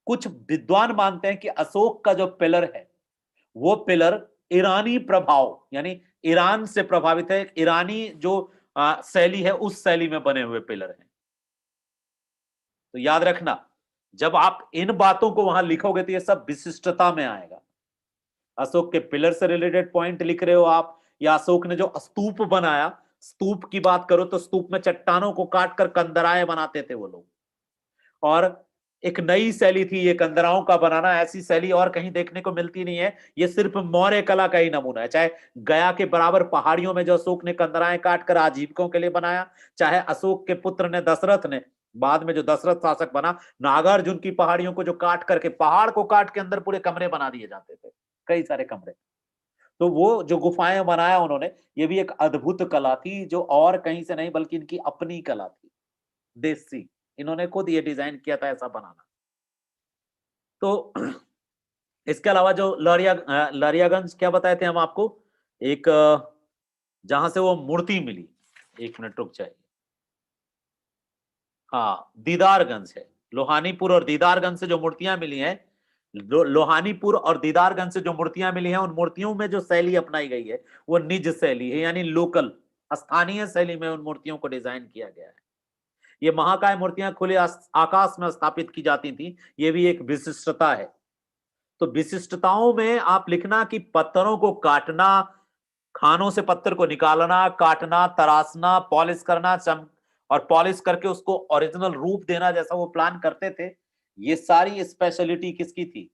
कुछ विद्वान मानते हैं कि अशोक का जो पिलर है वो पिलर ईरानी प्रभाव यानी ईरान से प्रभावित है, ईरानी जो शैली है उस शैली में बने हुए पिलर हैं। तो याद रखना, जब आप इन बातों को वहां लिखोगे तो ये सब विशिष्टता में आएगा। अशोक के पिलर से रिलेटेड पॉइंट लिख रहे हो आप, या अशोक ने जो स्तूप बनाया, स्तूप की बात करो तो स्तूप में चट्टानों को काटकर कंदराए बनाते थे वो लोग। और एक नई शैली थी ये कंदराओं का बनाना, ऐसी शैली और कहीं देखने को मिलती नहीं है। ये सिर्फ मौर्य कला का ही नमूना है। चाहे गया के बराबर पहाड़ियों में जो अशोक ने कंदराएं काटकर आजीविकों के लिए बनाया, चाहे अशोक के पुत्र ने दशरथ ने, बाद में जो दशरथ शासक बना, नागार्जुन की पहाड़ियों को जो काट करके, पहाड़ को काट के अंदर पूरे कमरे बना दिए जाते थे, कई सारे कमरे। तो वो जो गुफाएं बनाया उन्होंने, ये भी एक अद्भुत कला थी, जो और कहीं से नहीं बल्कि इनकी अपनी कला थी, देसी। इन्होंने खुद ये डिजाइन किया था ऐसा बनाना। तो इसके अलावा जो लहरियागंज क्या बताए थे हम आपको, एक जहां से वो मूर्ति मिली, एक मिनट रुक जाइए। हाँ, दीदारगंज है। लोहानीपुर और दीदारगंज से जो मूर्तियां मिली हैं, लोहानीपुर और दीदारगंज से जो मूर्तियां मिली हैं, उन मूर्तियों में जो शैली अपनाई गई है वो निज शैली है, यानी लोकल, स्थानीय शैली में उन मूर्तियों को डिजाइन किया गया है। ये महाकाय मूर्तियां खुले आकाश में स्थापित की जाती थी, ये भी एक विशिष्टता है। तो विशिष्टताओं में आप लिखना कि पत्थरों को काटना, खानों से पत्थर को निकालना, काटना, तराशना, पॉलिश करना, और पॉलिश करके उसको ओरिजिनल रूप देना जैसा वो प्लान करते थे, ये सारी स्पेशलिटी किसकी थी?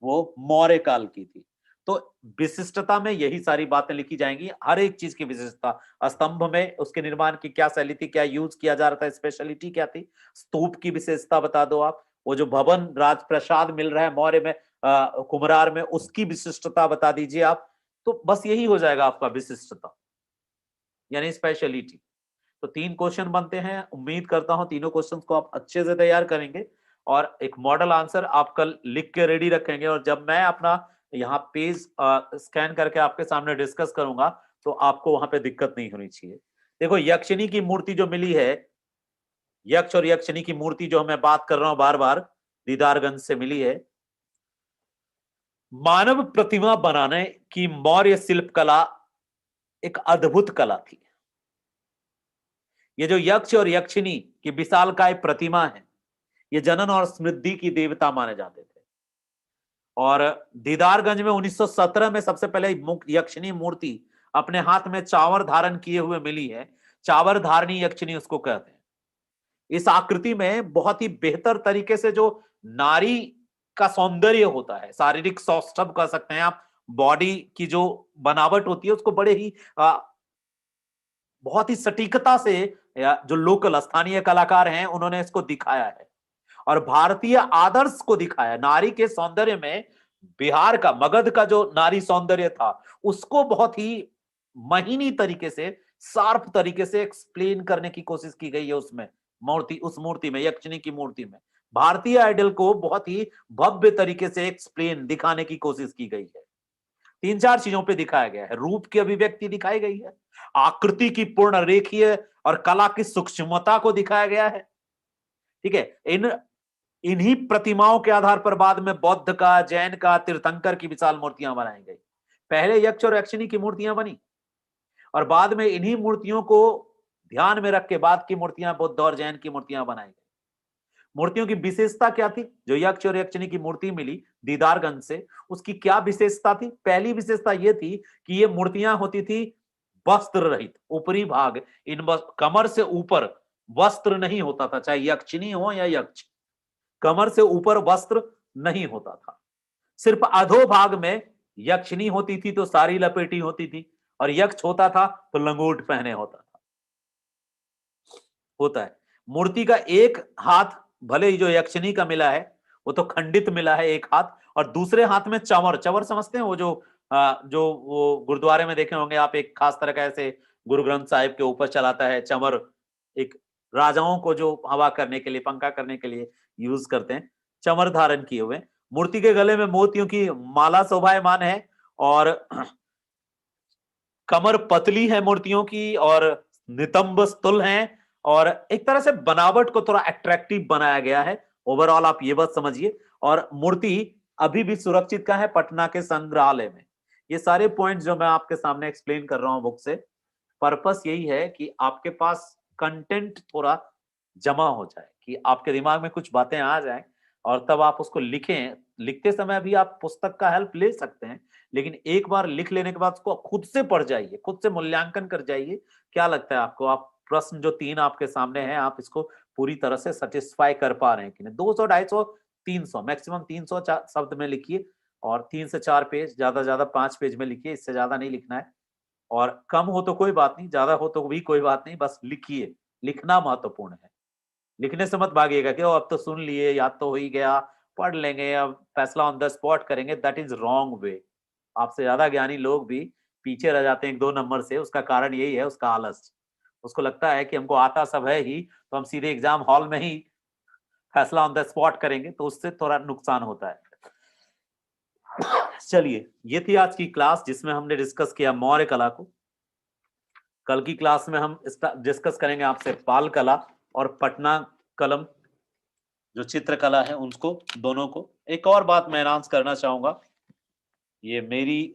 वो मौर्य काल की थी। तो विशिष्टता में यही सारी बातें लिखी जाएंगी, हर एक चीज की विशिष्टता। स्तंभ में उसके निर्माण की क्या शैली थी, क्या यूज किया जा रहा था, स्पेशलिटी क्या थी। स्तूप की विशेषता बता दो आप। वो जो भवन राजप्रसाद मिल रहा है मौर्य में, कुम्हरार में, उसकी विशिष्टता बता दीजिए आप। तो बस यही हो जाएगा आपका विशिष्टता, यानी स्पेशलिटी। तो 3 क्वेश्चन बनते हैं, उम्मीद करता हूं तीनों क्वेश्चंस को आप अच्छे से तैयार करेंगे और एक मॉडल आंसर आप कल लिख के रेडी रखेंगे। और जब मैं अपना यहाँ पेज स्कैन करके आपके सामने डिस्कस करूंगा तो आपको वहां पे दिक्कत नहीं होनी चाहिए। देखो, यक्षिणी की मूर्ति जो मिली है, यक्ष और यक्षिणी की मूर्ति जो मैं बात कर रहा हूं बार बार, दीदारगंज से मिली है। मानव प्रतिमा बनाने की मौर्य शिल्प कला एक अद्भुत कला थी। ये जो यक्ष और यक्षिणी की विशालकाय प्रतिमा है, ये जनन और समृद्धि की देवता माने जाते थे। और दीदारगंज में 1917 में सबसे पहले यक्षिणी मूर्ति अपने हाथ में चावर धारण किए हुए मिली है। चावर धारणी यक्षिणी उसको कहते हैं। इस आकृति में बहुत ही बेहतर तरीके से जो नारी का सौंदर्य होता है, शारीरिक सौष्ठव कह सकते हैं आप, बॉडी की जो बनावट होती है उसको बड़े ही बहुत ही सटीकता से जो लोकल स्थानीय कलाकार हैं उन्होंने इसको दिखाया है और भारतीय आदर्श को दिखाया। नारी के सौंदर्य में बिहार का, मगध का जो नारी सौंदर्य था उसको बहुत ही महीनी तरीके से, शार्प तरीके से एक्सप्लेन करने की कोशिश की गई है उसमें, उस मूर्ति में, यक्षिणी की मूर्ति में भारतीय आइडल को बहुत ही भव्य तरीके से एक्सप्लेन, दिखाने की कोशिश की गई है। 3-4 चीजों पे दिखाया गया है। रूप की अभिव्यक्ति दिखाई गई है, आकृति की पूर्ण रेखीय और कला की सूक्ष्मता को दिखाया गया है। ठीक है, इन्हीं प्रतिमाओं के आधार पर बाद में बौद्ध का, जैन का, तीर्थंकर की विशाल मूर्तियां बनाई गई। पहले यक्ष और यक्षिणी की मूर्तियां बनी और बाद में इन्हीं मूर्तियों को ध्यान में रख के बाद की मूर्तियां, बुद्ध और जैन की मूर्तियां बनाई गई। मूर्तियों की विशेषता क्या थी? जो यक्ष और यक्षिणी की मूर्ति मिली दीदारगंज से, उसकी क्या विशेषता थी? पहली विशेषता यह थी कि ये मूर्तियां होती थी वस्त्र रहित। ऊपरी भाग, कमर से ऊपर वस्त्र नहीं होता था, चाहे यक्षिणी हो या यक्ष, कमर से ऊपर वस्त्र नहीं होता था। सिर्फ अधोभाग में यक्षिणी होती थी तो साड़ी लपेटी होती थी और यक्ष होता था तो लंगोट पहने होता है। मूर्ति का एक हाथ, भले ही जो यक्षिणी का मिला है वो तो खंडित मिला है एक हाथ, और दूसरे हाथ में चंवर, चंवर समझते हैं वो जो वो गुरुद्वारे में देखे होंगे आप, एक खास तरह का ऐसे गुरु ग्रंथ साहिब के ऊपर चलाता है चंवर, एक राजाओं को जो हवा करने के लिए, पंखा करने के लिए यूज करते हैं, चंवर धारण किए हुए। मूर्ति के गले में मोतियों की माला शोभायमान है और कमर पतली है मूर्तियों की और नितंब स्थूल हैं और एक तरह से बनावट को थोड़ा अट्रैक्टिव बनाया गया है। ओवरऑल आप ये बात समझिए। और मूर्ति अभी भी सुरक्षित का है पटना के संग्रहालय में। ये सारे पॉइंट्स जो मैं आपके सामने एक्सप्लेन कर रहा हूं बुक से, पर्पस यही है कि आपके पास कंटेंट थोड़ा जमा हो जाए, कि आपके दिमाग में कुछ बातें आ जाएं और तब आप उसको लिखें। लिखते समय भी आप पुस्तक का हेल्प ले सकते हैं, लेकिन एक बार लिख लेने के बाद उसको खुद से पढ़ जाइए, खुद से मूल्यांकन कर जाइए। क्या लगता है आपको, आप प्रश्न जो 3 आपके सामने हैं, आप इसको पूरी तरह से सेटिस्फाई कर पा रहे हैं कि नहीं? 200, 250, 300, मैक्सिमम 300 शब्द में लिखिए और 3 से 4 पेज, ज्यादा ज्यादा 5 पेज में लिखिए, इससे ज्यादा नहीं लिखना है। और कम हो तो कोई बात नहीं, ज्यादा हो तो भी कोई बात नहीं, बस लिखिए। लिखना महत्वपूर्ण है। लिखने से मत भागिएगा कि अब तो सुन लिए, याद तो हो ही गया, पढ़ लेंगे, अब फैसला ऑन द स्पॉट करेंगे। That is wrong way. आपसे ज्यादा ज्ञानी लोग भी पीछे रह जाते हैं 1-2 नंबर से। उसका कारण यही है, उसका आलस। उसको लगता है कि हमको आता सब है ही, तो हम सीधे एग्जाम हॉल में ही फैसला ऑन द स्पॉट करेंगे, तो उससे थोड़ा नुकसान होता है। चलिए, ये थी आज की क्लास जिसमें हमने डिस्कस किया मौर्य कला को। कल की क्लास में हम डिस्कस करेंगे आपसे पाल कला और पटना कलम जो चित्रकला है उसको, दोनों को। एक और बात मैं अनाउंस करना चाहूंगा, ये मेरी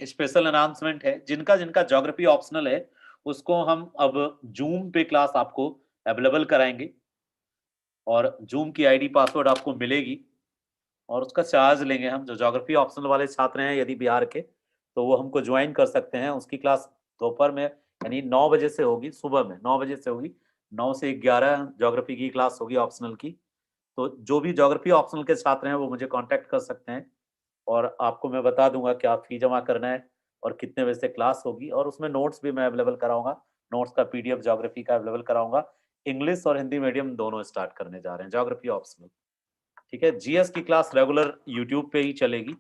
स्पेशल अनाउंसमेंट है। जिनका जिनका ज्योग्राफी ऑप्शनल है उसको हम अब जूम पे क्लास आपको अवेलेबल कराएंगे, और जूम की आईडी पासवर्ड आपको मिलेगी और उसका चार्ज लेंगे हम। जो ज्योग्राफी ऑप्शनल वाले छात्र हैं यदि बिहार के, तो वो हमको ज्वाइन कर सकते हैं। उसकी क्लास दोपहर में यानी 9 बजे से होगी, सुबह में 9 बजे से होगी। 9 से 11 ज्योग्राफी की क्लास होगी ऑप्शनल की। तो जो भी ज्योग्राफी ऑप्शनल के छात्र हैं वो मुझे कांटेक्ट कर सकते हैं, और आपको मैं बता दूंगा क्या फी जमा करना है और कितने बजे से क्लास होगी। और उसमें नोट्स भी मैं अवेलेबल कराऊंगा, नोट्स का पीडीएफ ज्योग्राफी का अवेलेबल कराऊंगा। इंग्लिश और हिंदी मीडियम दोनों स्टार्ट करने जा रहे हैं, ज्योग्राफी ऑप्शनल। ठीक है, जीएस की क्लास रेगुलर यूट्यूब पे ही चलेगी,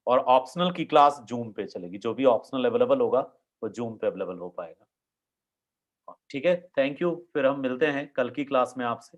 और ऑप्शनल की क्लास जूम पे चलेगी। जो भी ऑप्शनल अवेलेबल होगा वो जूम पे अवेलेबल हो पाएगा। ठीक है, थैंक यू। फिर हम मिलते हैं कल की क्लास में आपसे।